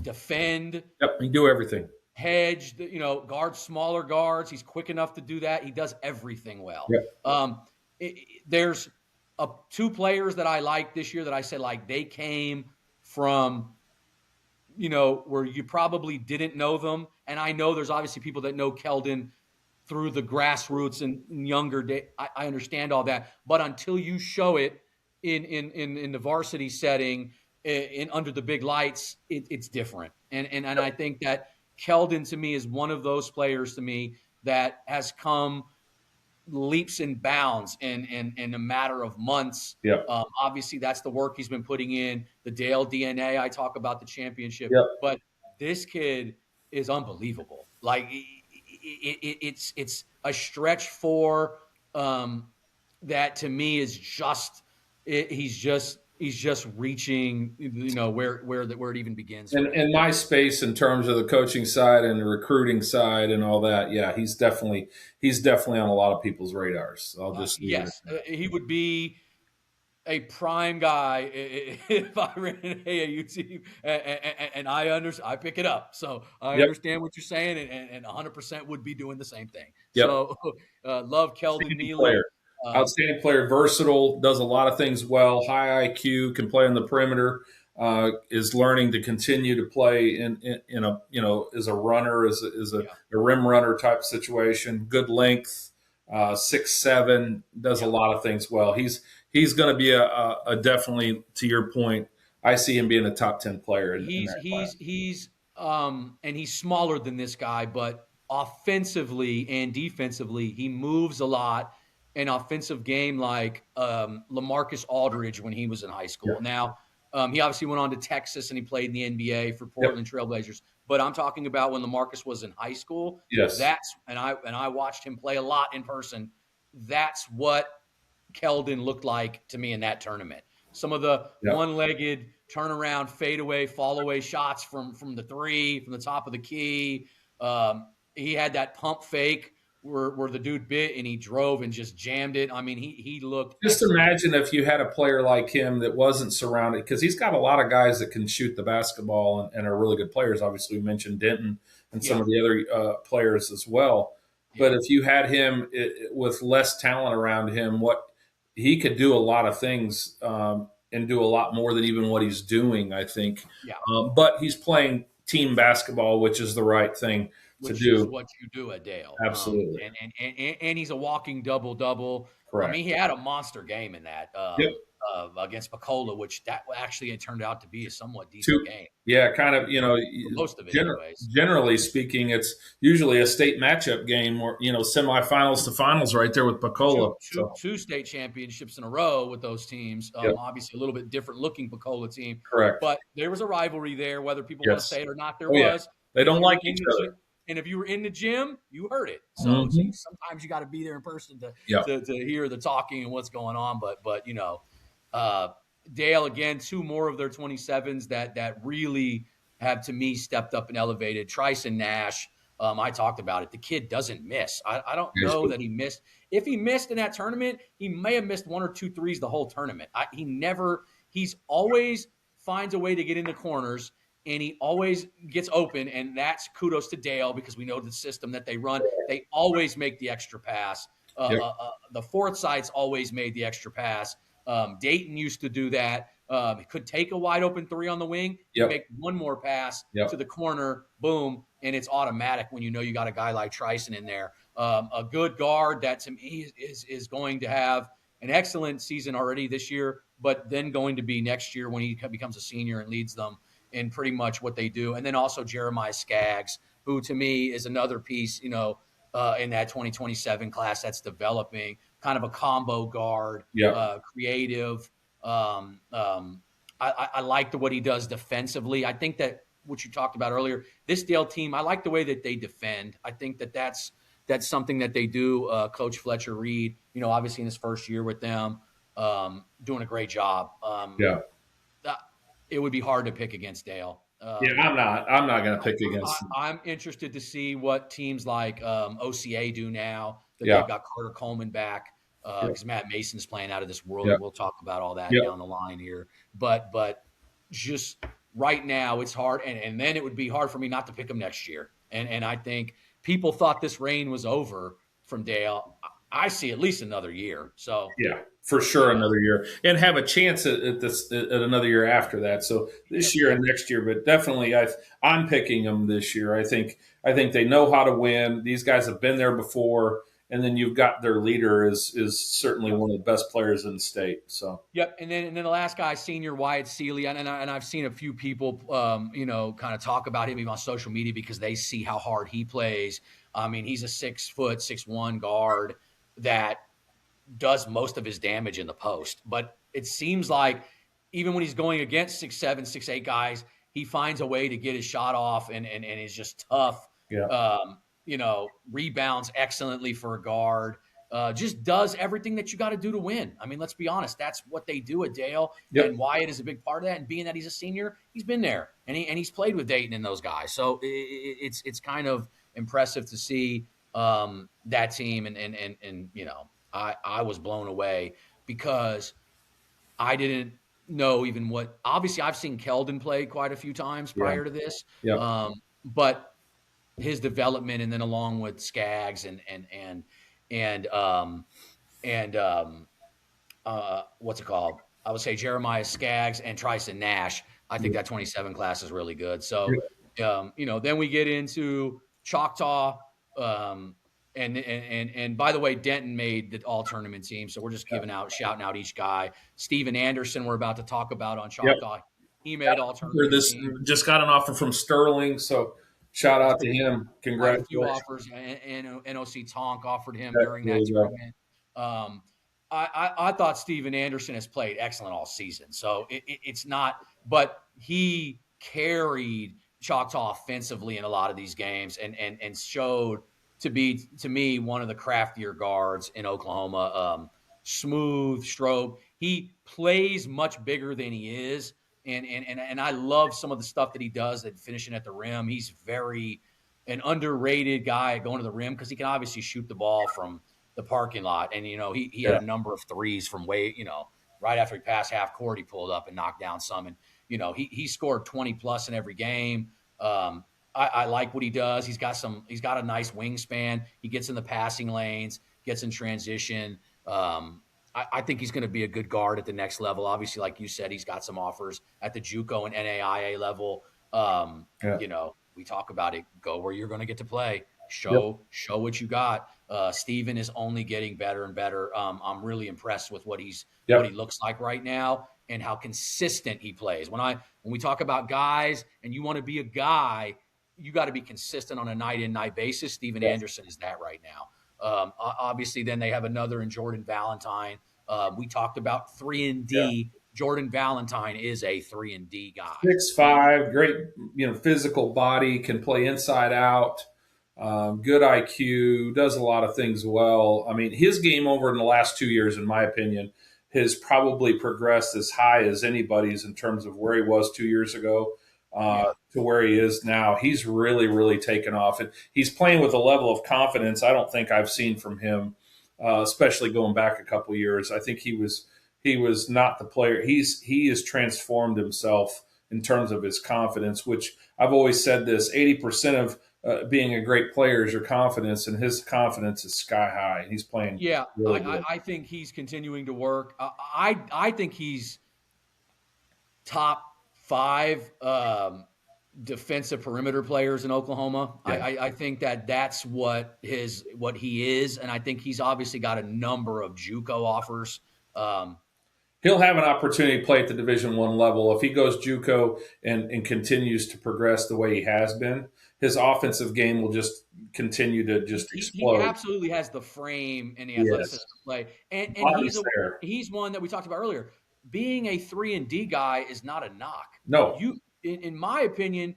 S1: defend,
S2: Yep. He do everything.
S1: hedge, guard smaller guards. He's quick enough to do that. He does everything well.
S2: Yep.
S1: There's 2 players that I like this year that I said like they came from, where you probably didn't know them. And I know there's obviously people that know Keldon through the grassroots and younger day. I understand all that, but until you show it in the varsity setting, in under the big lights, it's different. And I think that Keldon to me is one of those players to me that has come leaps and bounds in a matter of months.
S2: Yep.
S1: Obviously, that's the work he's been putting in. The Dale DNA, I talk about the championship,
S2: Yep.
S1: but this kid is unbelievable. Like it's a stretch for that to me is just he's just reaching where it even begins for
S2: And
S1: him.
S2: in my space, in terms of the coaching side and the recruiting side and all that, yeah, he's definitely on a lot of people's radars. I'll just leave it.
S1: Yes, he would be a prime guy if I ran an AAU team, and I pick it up. So I
S2: Yep.
S1: understand what you're saying, and 100% would be doing the same thing.
S2: Yep.
S1: So love Keldon
S2: Outstanding player.
S1: Mealy.
S2: Outstanding player, versatile, does a lot of things well. High IQ, can play on the perimeter. Is learning to continue to play in a as a runner,
S1: Yeah,
S2: a rim runner type situation. Good length, 6'7", does a
S1: yeah.
S2: lot of things well. He's going to be a definitely, to your point. I see him being a top 10 player in
S1: He's
S2: that class.
S1: he's he's and he's smaller than this guy, but offensively and defensively, he moves a lot. An offensive game like LaMarcus Aldridge when he was in high school.
S2: Yep.
S1: Now, he obviously went on to Texas and he played in the NBA for
S2: Yep.
S1: Portland Trailblazers. But I'm talking about when LaMarcus was in high school.
S2: Yes.
S1: I watched him play a lot in person. That's what Keldon looked like to me in that tournament. Some of the
S2: Yep.
S1: one-legged turnaround, fadeaway, fall-away shots from the 3, from the top of the key. He had that pump fake where the dude bit and he drove and just jammed it. I mean, he looked
S2: Just
S1: excellent.
S2: imagine if you had a player like him that wasn't surrounded, because he's got a lot of guys that can shoot the basketball and are really good players. Obviously, we mentioned Denton and some
S1: Yeah,
S2: of the other players as well.
S1: yeah.
S2: But if you had him with less talent around him, what he could do a lot of things and do a lot more than even what he's doing, I think.
S1: Yeah,
S2: But he's playing team basketball, which is the right thing to
S1: which is
S2: do.
S1: what you do at Dale.
S2: Absolutely.
S1: And he's a walking double-double. I
S2: Correct.
S1: mean, he had a monster game in that
S2: Yep.
S1: against Picola, which that actually it turned out to be a somewhat decent
S2: Two,
S1: game
S2: yeah, kind of,
S1: for most of it,
S2: gener-
S1: anyways.
S2: generally speaking, it's usually a state matchup game or, semifinals to finals right there with
S1: Two,
S2: Picola.
S1: two,
S2: So,
S1: two state championships in a row with those teams.
S2: yep,
S1: Obviously, a little bit different looking Picola team,
S2: correct.
S1: but there was a rivalry there. Whether people want to
S2: Yes.
S1: say it or not, there
S2: Oh, yeah.
S1: was.
S2: They
S1: And if
S2: don't
S1: you were
S2: like
S1: in
S2: each
S1: the
S2: other.
S1: gym, and if you were in the gym, you heard it. So
S2: Hmm.
S1: sometimes you got to be there in person to,
S2: Yeah.
S1: to hear the talking and what's going on. But uh, Dale again, 2 more of their 27s that really have to me stepped up and elevated. Tryson Nash. I talked about it. The kid doesn't miss. I don't
S2: Yes.
S1: know that he missed. If he missed in that tournament, he may have missed 1 or 2 threes the whole tournament. He's always finds a way to get in the corners. and he always gets open, and that's kudos to Dale because we know the system that they run. They always make the extra pass.
S2: Yep.
S1: The Forsyths always made the extra pass. Dayton used to do that. He could take a wide open three on the wing. He'd
S2: Yep.
S1: make one more pass
S2: Yep.
S1: to the corner, boom, and it's automatic when you know you got a guy like Trison in there. A good guard that to me is going to have an excellent season already this year, but then going to be next year when he becomes a senior and leads them in pretty much what they do. And then also Jeremiah Skaggs, who to me is another piece, in that 2027 class that's developing, kind of a combo guard,
S2: Yep.
S1: creative. I like what he does defensively. I think that what you talked about earlier, this Dale team, I like the way that they defend. I think that that's something that they do. Coach Fletcher Reed, obviously in his first year with them, doing a great job.
S2: Yeah.
S1: It would be hard to pick against Dale.
S2: Yeah. I'm not going to pick against them.
S1: I'm interested to see what teams like OCA do now that
S2: Yeah.
S1: they've got Carter Coleman back, because Matt Mason's playing out of this world.
S2: Yeah.
S1: We'll talk about all that
S2: Yeah.
S1: down the line here. But just right now, it's hard, and then it would be hard for me not to pick him next year. And I think people thought this reign was over from Dale. I see at least another year. So
S2: Yeah, for sure, another year, and have a chance at another year after that. So this year and next year, but definitely, I'm picking them this year. I think they know how to win. These guys have been there before, and then you've got their leader is certainly one of the best players in the state. So
S1: yep, and then the last guy, senior Wyatt Seeley, and I've seen a few people, kind of talk about him even on social media because they see how hard he plays. I mean, he's a 6'1" guard that does most of his damage in the post. But it seems like even when he's going against 6'7", 6'8" guys, he finds a way to get his shot off and is just tough.
S2: yeah,
S1: Rebounds excellently for a guard. Just does everything that you got to do to win. I mean, let's be honest. That's what they do at Dale.
S2: Yep.
S1: And Wyatt is a big part of that. And being that he's a senior, he's been there and he's played with Dayton and those guys. So it's kind of impressive to see that team. And I was blown away because I didn't know even what. Obviously, I've seen Keldon play quite a few times prior to this,
S2: yeah,
S1: but his development, and then along with Skaggs and what's it called? I would say Jeremiah Skaggs and Trison Nash. I think that 27 class is really good. So, then we get into Choctaw. And by the way, Denton made the all tournament team. So we're just shouting out each guy. Steven Anderson, we're about to talk about on Choctaw. Yep. He made all tournament team.
S2: Just got an offer from Sterling. So shout out to him. Congratulations.
S1: A few offers. And NOC Tonk offered him during that tournament. I thought Steven Anderson has played excellent all season. So it's not, but he carried Choctaw offensively in a lot of these games and showed to be, to me, one of the craftier guards in Oklahoma. Smooth stroke. He plays much bigger than he is. And I love some of the stuff that he does at finishing at the rim. He's an underrated guy going to the rim because he can obviously shoot the ball from the parking lot. And, he had a number of threes from right after he passed half court, he pulled up and knocked down some. And, he scored 20 plus in every game. I like what he does. He's got a nice wingspan. He gets in the passing lanes, gets in transition. I think he's going to be a good guard at the next level. Obviously, like you said, he's got some offers at the JUCO and NAIA level. We talk about it. Go where you're going to get to play. Show what you got. Steven is only getting better and better. I'm really impressed with what he looks like right now and how consistent he plays. When we talk about guys and you want to be a guy, you got to be consistent on a night in, night basis. Steven Anderson is that right now. Obviously, then they have another in Jordan Valentine. We talked about 3-and-D. Yeah. Jordan Valentine is a 3-and-D guy.
S2: 6'5", great, physical body, can play inside out, good IQ, does a lot of things well. I mean, his game over in the last 2 years, in my opinion, has probably progressed as high as anybody's in terms of where he was 2 years ago. To where he is now. He's really, really taken off. And he's playing with a level of confidence I don't think I've seen from him, especially going back a couple of years. I think he was not the player. He has transformed himself in terms of his confidence. Which I've always said this: 80% of being a great player is your confidence, and his confidence is sky high. He's playing
S1: Yeah,
S2: really good.
S1: I think he's continuing to work. I think he's top five defensive perimeter players in Oklahoma.
S2: Yeah.
S1: I think that's what he is, and I think he's obviously got a number of JUCO offers. Um,
S2: He'll have an opportunity to play at the Division I level if he goes JUCO and continues to progress the way he has been. His offensive game will just continue to just
S1: he
S2: explode.
S1: absolutely has the frame and the athleticism
S2: Yes,
S1: to play,
S2: the
S1: and
S2: body's there.
S1: he's one that we talked about earlier. Being a 3-and-D guy is not a knock.
S2: No,
S1: You, in my opinion,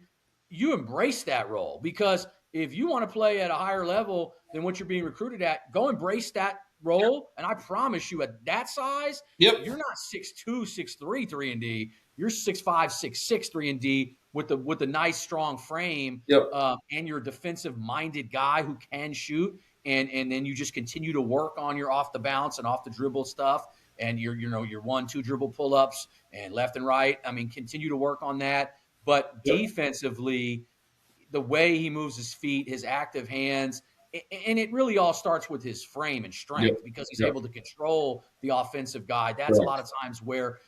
S1: you embrace that role because if you want to play at a higher level than what you're being recruited at, go embrace that role. And I promise you, at that size,
S2: yep,
S1: you're not 6'2", 6'3", 3-and-D. You're 6'5", 6'6", 3-and-D with the nice strong frame,
S2: yep,
S1: and you're a defensive minded guy who can shoot. And then you just continue to work on your off the bounce and off the dribble stuff, and your 1-2 dribble pull ups and left and right. I mean, continue to work on that. But
S2: yep,
S1: defensively, the way he moves his feet, his active hands, and it really all starts with his frame and
S2: yep,
S1: strength because he's
S2: yep.
S1: able to control the offensive guy. That's a lot
S2: Correct.
S1: of times where,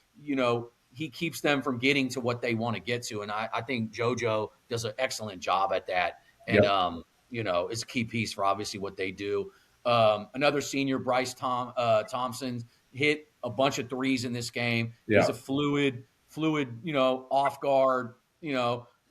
S1: he keeps them from getting to what they want to get to. And I think JoJo does an excellent job at that. And,
S2: Yep.
S1: it's a key piece for obviously what they do. Another senior, Bryce Thompson, hit a bunch of threes in this game.
S2: Yeah.
S1: He's a fluid, off guard,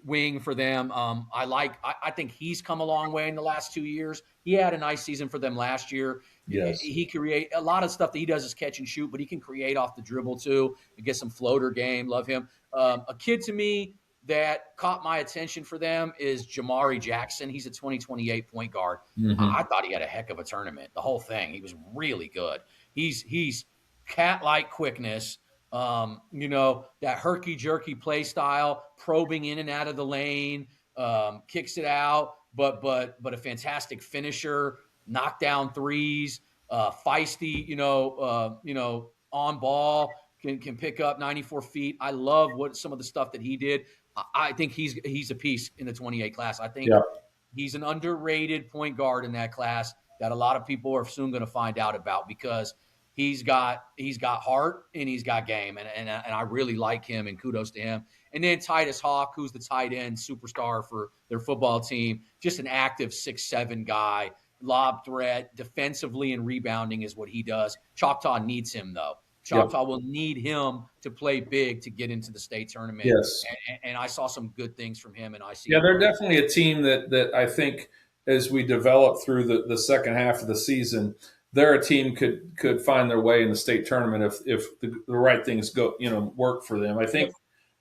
S1: wing for them. I think he's come a long way in the last 2 years. He had a nice season for them last year.
S2: Yes.
S1: He create a lot of stuff that he does is catch and shoot, but he can create off the dribble too and get some floater game. Love him. A kid to me that caught my attention for them is Jamari Jackson. He's a 2028 point guard.
S2: Hmm.
S1: I thought he had a heck of a tournament. The whole thing. He was really good. He's cat-like quickness. That herky jerky play style, probing in and out of the lane, kicks it out, but a fantastic finisher, knock down threes, feisty, on ball, can pick up 94 feet. I love what some of the stuff that he did. I think he's a piece in the 28 class. I think
S2: Yeah.
S1: he's an underrated point guard in that class that a lot of people are soon going to find out about because he's got heart and he's got game, and I really like him, and kudos to him. And then Titus Hawk, who's the tight end superstar for their football team, just an active 6'7" guy, lob threat, defensively and rebounding is what he does. Choctaw needs him though.
S2: Yep.
S1: Choctaw will need him to play big to get into the state tournament,
S2: Yes.
S1: and I saw some good things from him, and I see
S2: Yeah,
S1: him
S2: they're
S1: growing.
S2: definitely a team that I think as we develop through the second half of the season, they're a team could find their way in the state tournament if the right things go work for them.
S1: Yep.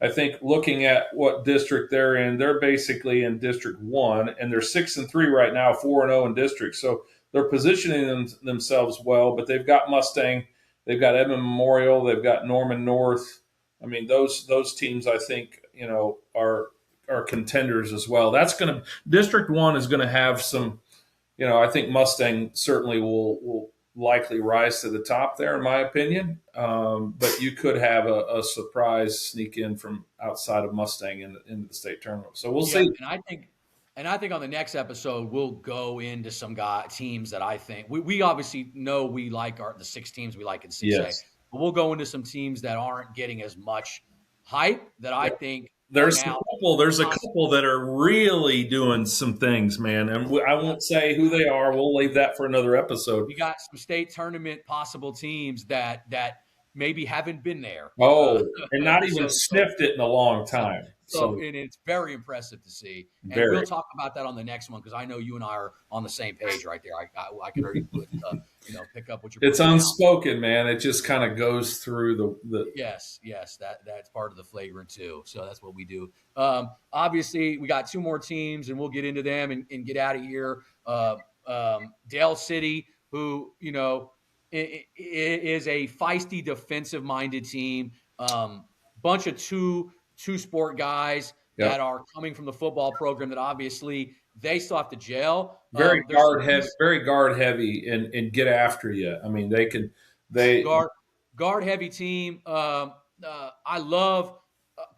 S2: I think looking at what district they're in, they're basically in District 1, and they're 6-3 right now, 4-0 in district. So they're positioning themselves well. But they've got Mustang, they've got Edmond Memorial, they've got Norman North. I mean, those teams I think are contenders as well. That's going to District 1 is going to have some. I think Mustang certainly will likely rise to the top there, in my opinion. But you could have a surprise sneak in from outside of Mustang into the state tournament. So we'll
S1: Yeah,
S2: see.
S1: and I think on the next episode we'll go into some teams that I think we obviously know we like the 6 teams we like in 6A,
S2: Yes.
S1: but we'll go into some teams that aren't getting as much hype that I
S2: Yeah.
S1: think are
S2: There's a
S1: now
S2: couple. There's a
S1: possible.
S2: couple that are really doing some things, man, and I
S1: Yeah,
S2: won't say who they are. We'll leave that for another episode.
S1: you got some state tournament possible teams that maybe haven't been there.
S2: Oh, and not even
S1: So
S2: sniffed it in a long
S1: So,
S2: time.
S1: so
S2: So
S1: and it's very impressive to see, and we'll
S2: very.
S1: talk about that on the next one because I know you and I are on the same page right there. I can already pick up what you're
S2: It's
S1: putting down.
S2: unspoken, man. It just kind of goes through the.
S1: Yes, that's part of the flagrant too. So that's what we do. Obviously, we got 2 more teams, and we'll get into them and get out of here. Dale City, who is a feisty defensive-minded team. Bunch of two sport guys
S2: Yeah.
S1: that are coming from the football program that obviously they still have to gel.
S2: Very
S1: There's some
S2: guard heavy, and get after you. I mean, they
S1: guard heavy team. I love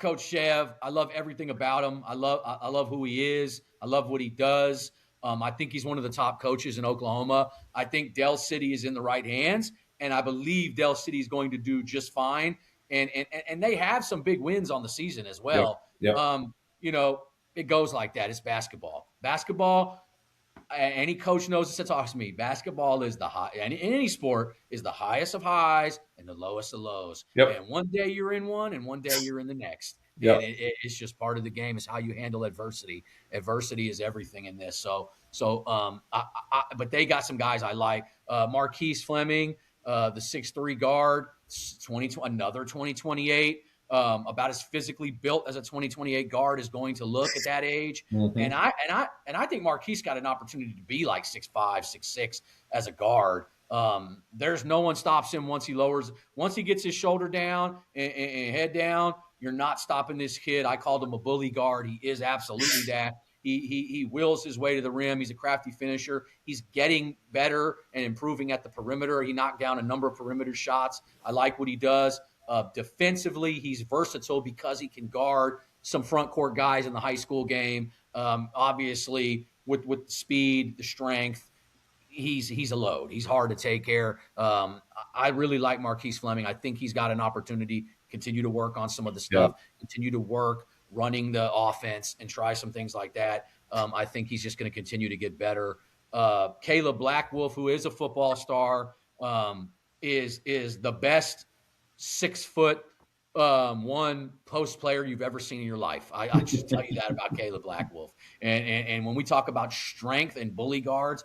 S1: Coach Chev. I love everything about him. I love who he is. I love what he does. I think he's one of the top coaches in Oklahoma. I think Dell City is in the right hands, and I believe Dell City is going to do just fine. And they have some big wins on the season as
S2: Yep.
S1: well.
S2: Yep.
S1: You know, it goes like that. It's basketball. Basketball, any coach knows this that talks to me. Basketball is the high, in any sport is the highest of highs and the lowest of lows.
S2: Yep.
S1: And one day you're in one, and one day you're in the next. And
S2: Yep.
S1: it's just part of the game. It's how you handle adversity. Adversity is everything in this. But they got some guys I like. Marquise Fleming, the 6'3" guard, 2028. About as physically built as a 2028 guard is going to look at that age.
S2: Mm-hmm.
S1: And I think Marquise got an opportunity to be like 6'5", 6'6" as a guard. There's no one stops him once he gets his shoulder down and head down. You're not stopping this kid. I called him a bully guard. He is absolutely that. He wills his way to the rim. He's a crafty finisher. He's getting better and improving at the perimeter. He knocked down a number of perimeter shots. I like what he does. Defensively, he's versatile because he can guard some front court guys in the high school game. Obviously, with the speed, the strength, he's a load. He's hard to take care. I really like Marquise Fleming. I think he's got an opportunity to continue to work on some of the
S2: Yep.
S1: stuff, continue to work running the offense, and try some things like that. I think he's just going to continue to get better. Caleb Blackwolf, who is a football star, is the best 6 foot one post player you've ever seen in your life. I just tell you that about Caleb Blackwolf. And when we talk about strength and bully guards,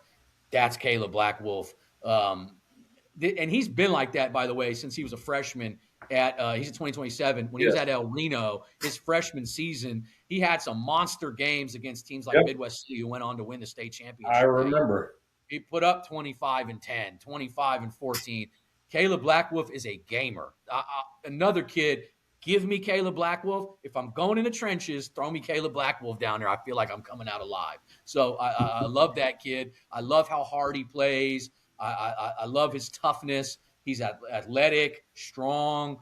S1: that's Caleb Blackwolf. And he's been like that, by the way, since he was a freshman he's at 2027. When he was
S2: Yes.
S1: at El Reno, his freshman season, he had some monster games against teams like
S2: Yep.
S1: Midwest City, who went on to win the state
S2: I
S1: championship that year.
S2: remember.
S1: He put up 25 and 10, 25 and 14. Caleb Blackwolf is a gamer. Another kid, give me Caleb Blackwolf. If I'm going in the trenches, throw me Caleb Blackwolf down there. I feel like I'm coming out alive. So I love that kid. I love how hard he plays. I love his toughness. He's athletic, strong.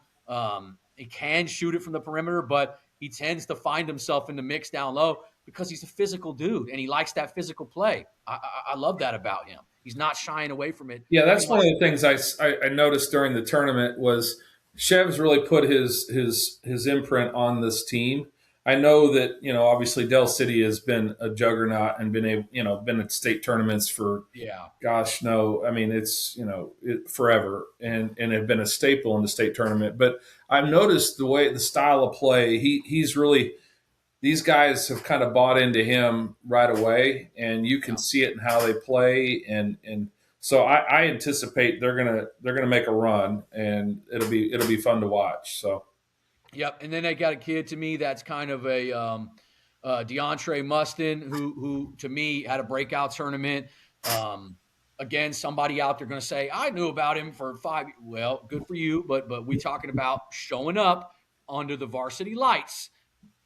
S1: He can shoot it from the perimeter, but he tends to find himself in the mix down low because he's a physical dude and he likes that physical play. I love that about him. He's not shying away from it.
S2: Yeah,
S1: Pretty
S2: that's one
S1: much.
S2: of the things I noticed during the tournament was Chev's really put his imprint on this team. I know that obviously Dell City has been a juggernaut and been at state tournaments for
S1: Yeah.
S2: gosh no, I mean it's forever and have been a staple in the state tournament. But I've noticed the style of play he's really these guys have kind of bought into him right away, and you can
S1: Yeah.
S2: see it in how they play, and so I anticipate they're gonna make a run, and it'll be fun to watch. So
S1: Yep. And then they got a kid to me that's kind of a DeAndre Mustin, who to me had a breakout tournament. Again, somebody out there going to say, I knew about him for 5 years. Well, good for you, but we talking about showing up under the varsity lights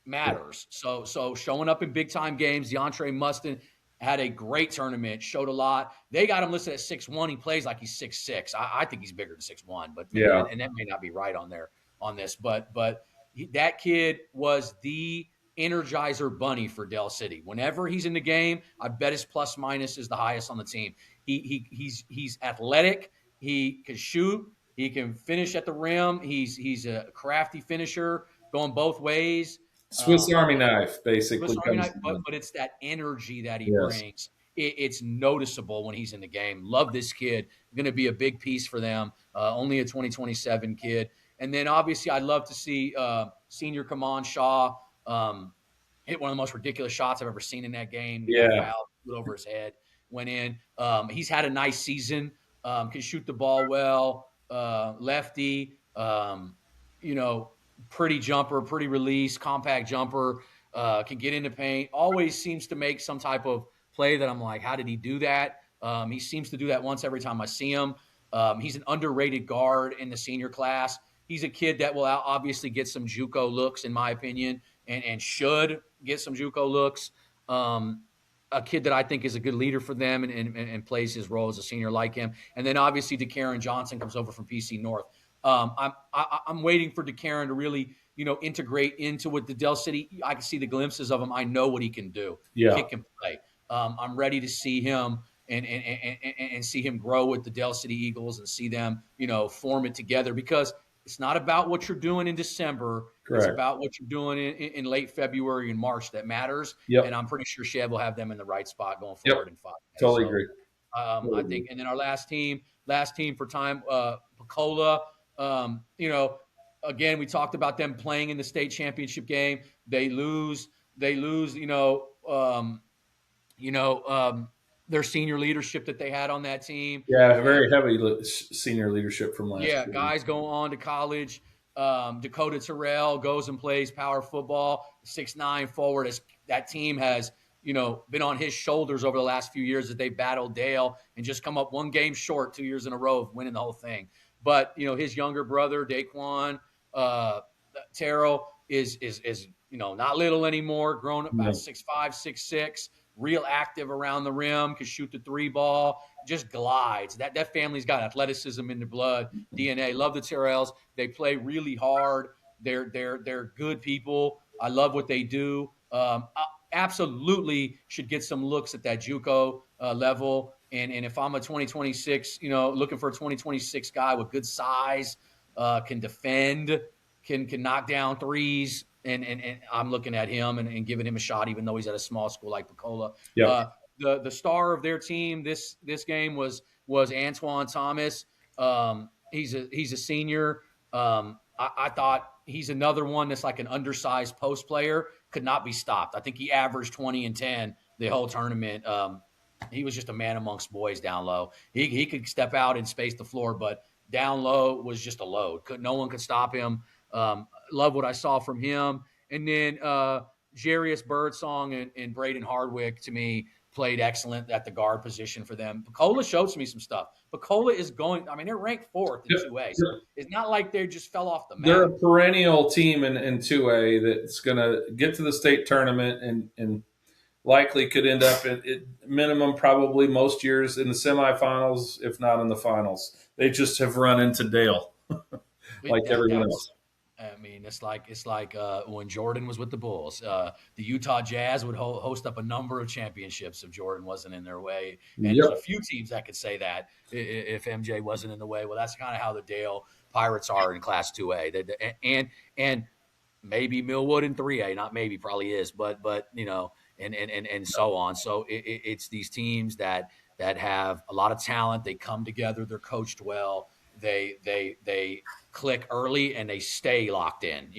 S1: matters. So showing up in big time games, DeAndre Mustin had a great tournament, showed a lot. They got him listed at 6'1". He plays like he's 6'6". I think he's bigger than 6'1", but
S2: yeah,
S1: and that may not be right on this, but that kid was the energizer bunny for Dell City. Whenever he's in the game, I bet his plus minus is the highest on the team. He's athletic. He can shoot. He can finish at the rim. He's a crafty finisher, going both ways.
S2: Swiss Army
S1: But
S2: knife
S1: Swiss
S2: basically
S1: Army
S2: comes
S1: knife,
S2: to
S1: but
S2: mind.
S1: it's that energy that he
S2: Yes,
S1: brings. It's noticeable when he's in the game. Love this kid. Going to be a big piece for them. Only a 2027 kid. And then obviously I'd love to see senior Kaman Shaw hit one of the most ridiculous shots I've ever seen in that game. He got
S2: yeah,
S1: fouled, put over his head, went in. He's had a nice season. Can shoot the ball well. Lefty. You know, pretty jumper, pretty release, compact jumper. Can get into paint. Always seems to make some type of play that I'm like, how did he do that? He seems to do that once every time I see him. He's an underrated guard in the senior class. He's a kid that will obviously get some JUCO looks, in my opinion, and should get some JUCO looks. A kid that I think is a good leader for them and plays his role as a senior like him. And then obviously DeCarron Johnson comes over from PC North. I'm waiting for DeCarron to really, integrate into what the Del City. I can see the glimpses of him. I know what he can do. The
S2: Yeah.
S1: kid can play. I'm ready to see him and see him grow with the Del City Eagles and see them, form it together, because it's not about what you're doing in December. It's
S2: Correct.
S1: about what you're doing in late February and March that matters. And
S2: Yep.
S1: I'm pretty sure Chev will have them in the right spot going
S2: Yep.
S1: forward in 5 days.
S2: Totally
S1: So
S2: agree.
S1: I
S2: Totally agree.
S1: think, and then our last team for time, Picola. Again, we talked about them playing in the state championship game. They lose. They lose. You know, their senior leadership that they had on that team.
S2: Yeah,
S1: And
S2: very heavy senior leadership from last
S1: yeah,
S2: year.
S1: guys go on to college. Dakota Terrell goes and plays power football, 6'9" forward. As that team has, been on his shoulders over the last few years as they battled Dale and just come up one game short 2 years in a row of winning the whole thing. But his younger brother Daquan uh, Terrell is not little anymore, grown up about
S2: Yeah.
S1: 6'5", 6'6", real active around the rim, can shoot the three ball, just glides. That family's got athleticism in their blood, DNA. Love the Terrells. They play really hard. They're good people. I love what they do. Absolutely should get some looks at that JUCO level. And if I'm a 2026, looking for a 2026 guy with good size, can defend, can knock down threes, and I'm looking at him and giving him a shot, even though he's at a small school like Pecola.
S2: Yep.
S1: The star of their team this game was Antoine Thomas. He's a senior. I thought he's another one that's like an undersized post player, could not be stopped. I think he averaged 20 and 10 the whole tournament. He was just a man amongst boys down low. He could step out and space the floor, but down low was just a load. No one could stop him. Love what I saw from him. And then Jarius Birdsong and Braden Hardwick, to me, played excellent at the guard position for them. Pecola showed me some stuff. Pecola is going, I mean, they're ranked fourth in
S2: Yep.
S1: 2A. So it's not like they just fell off the
S2: They're
S1: map.
S2: a perennial team in 2A that's going to get to the state tournament and likely could end up at minimum, probably most years in the semifinals, if not in the finals. They just have run into Dale like everyone else.
S1: I mean, it's like when Jordan was with the Bulls. The Utah Jazz would host up a number of championships if Jordan wasn't in their way, and there's a
S2: Yep.
S1: few teams that could say that if MJ wasn't in the way. Well, that's kind of how the Dale Pirates are in Class 2A. And maybe Millwood in 3A, not maybe, probably is, but and so on. So it's these teams that have a lot of talent. They come together. They're coached well. They click early and they stay locked in.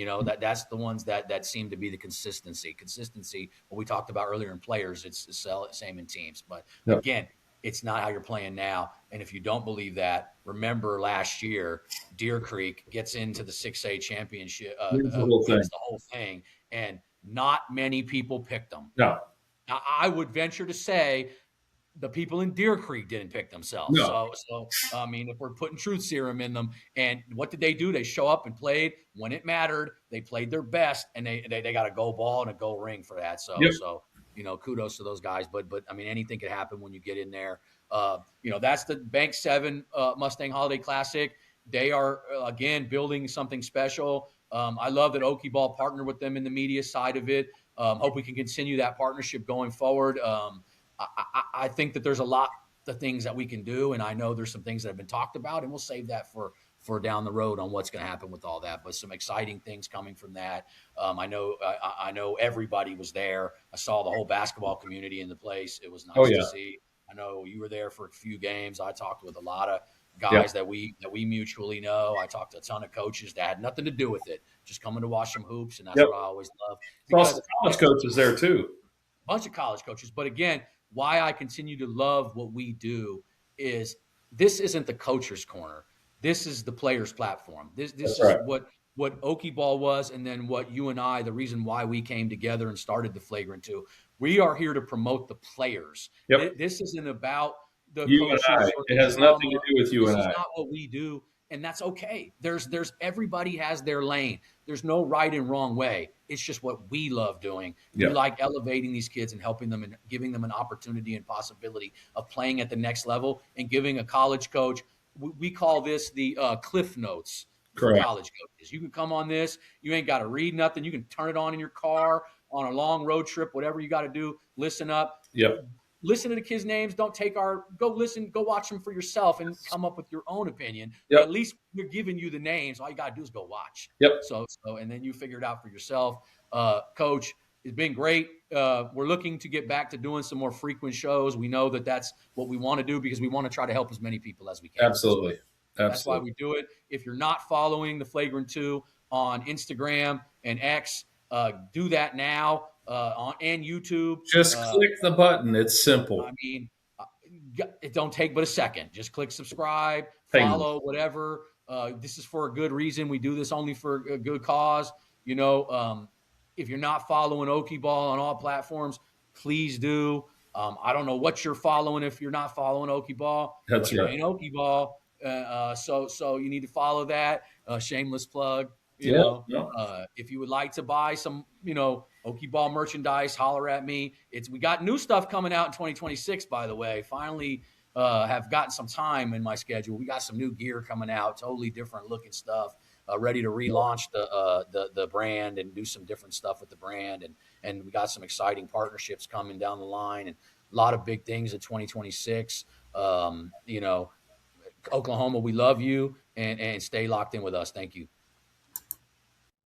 S1: That's the ones that seem to be the consistency. Consistency, what we talked about earlier in players, it's the same in teams. But
S2: Yep.
S1: again, it's not how you're playing now. And if you don't believe that, remember last year, Deer Creek gets into the 6A championship,
S2: Here's the whole thing.
S1: wins the whole thing, and not many people picked them.
S2: No.
S1: Now, I would venture to say the people in Deer Creek didn't pick themselves.
S2: No.
S1: So I mean, if we're putting truth serum in them, and what did they do? They show up and played when it mattered. They played their best, and they got a gold ball and a gold ring for that.
S2: Yep.
S1: So kudos to those guys. But I mean, anything could happen when you get in there. That's the Bank 7 Mustang Holiday Classic. They are again building something special. I love that Okie Ball partnered with them in the media side of it. Hope we can continue that partnership going forward. I think that there's a lot of things that we can do, and I know there's some things that have been talked about, and we'll save that for down the road on what's going to happen with all that. But some exciting things coming from that. I know everybody was there. I saw the whole basketball community in the place. It was nice to see. I know you were there for a few games. I talked with a lot of guys that we mutually know. I talked to a ton of coaches that had nothing to do with it, just coming to watch some hoops, and that's what I always love.
S2: Because college coaches there too.
S1: Bunch of college coaches. But again, why I continue to love what we do is this isn't the coach's corner. This is the player's platform. This is
S2: right.
S1: what Okie Ball was, and then what you and I, the reason why we came together and started the Flagrant 2. We are here to promote the players.
S2: Yep.
S1: This isn't about the
S2: you
S1: coaches.
S2: And I. It has nothing to do with you and I.
S1: This is not what we do. And that's okay. There's everybody has their lane. There's no right and wrong way. It's just what we love doing. We like elevating these kids and helping them and giving them an opportunity and possibility of playing at the next level and giving a college coach. We call this the Cliff Notes for
S2: Correct.
S1: college coaches. You can come on this. You ain't got to read nothing. You can turn it on in your car on a long road trip, whatever you got to do. Listen up.
S2: Yep.
S1: Listen to the kids' names. Don't take our go listen, go watch them for yourself and come up with your own opinion. But
S2: Yep.
S1: at least we're giving you the names. All you gotta do is go watch.
S2: Yep.
S1: So and then you figure it out for yourself. Coach, it's been great. We're looking to get back to doing some more frequent shows. We know that that's what we want to do because we want to try to help as many people as we can with this.
S2: Absolutely.
S1: That's why
S2: Absolutely.
S1: we do it. If you're not following the Flagrant 2 on Instagram and X, do that now and YouTube.
S2: Just click the button. It's simple.
S1: I mean, uh, it don't take but a second. Just click subscribe,
S2: Painless.
S1: follow, whatever. This is for a good reason. We do this only for a good cause. You know, if you're not following Okie Ball on all platforms, please do. I don't know what you're following if you're not following Okie Ball,
S2: That's
S1: but it
S2: right.
S1: ain't Okie Ball. So you need to follow that. Shameless plug. You
S2: Yep.
S1: know,
S2: Yep.
S1: if you would like to buy some, Okie Ball merchandise, holler at me. We got new stuff coming out in 2026, by the way. Finally, have gotten some time in my schedule. We got some new gear coming out, totally different looking stuff. Ready to relaunch the brand and do some different stuff with the brand, and we got some exciting partnerships coming down the line, and a lot of big things in 2026. Oklahoma, we love you, and stay locked in with us. Thank you.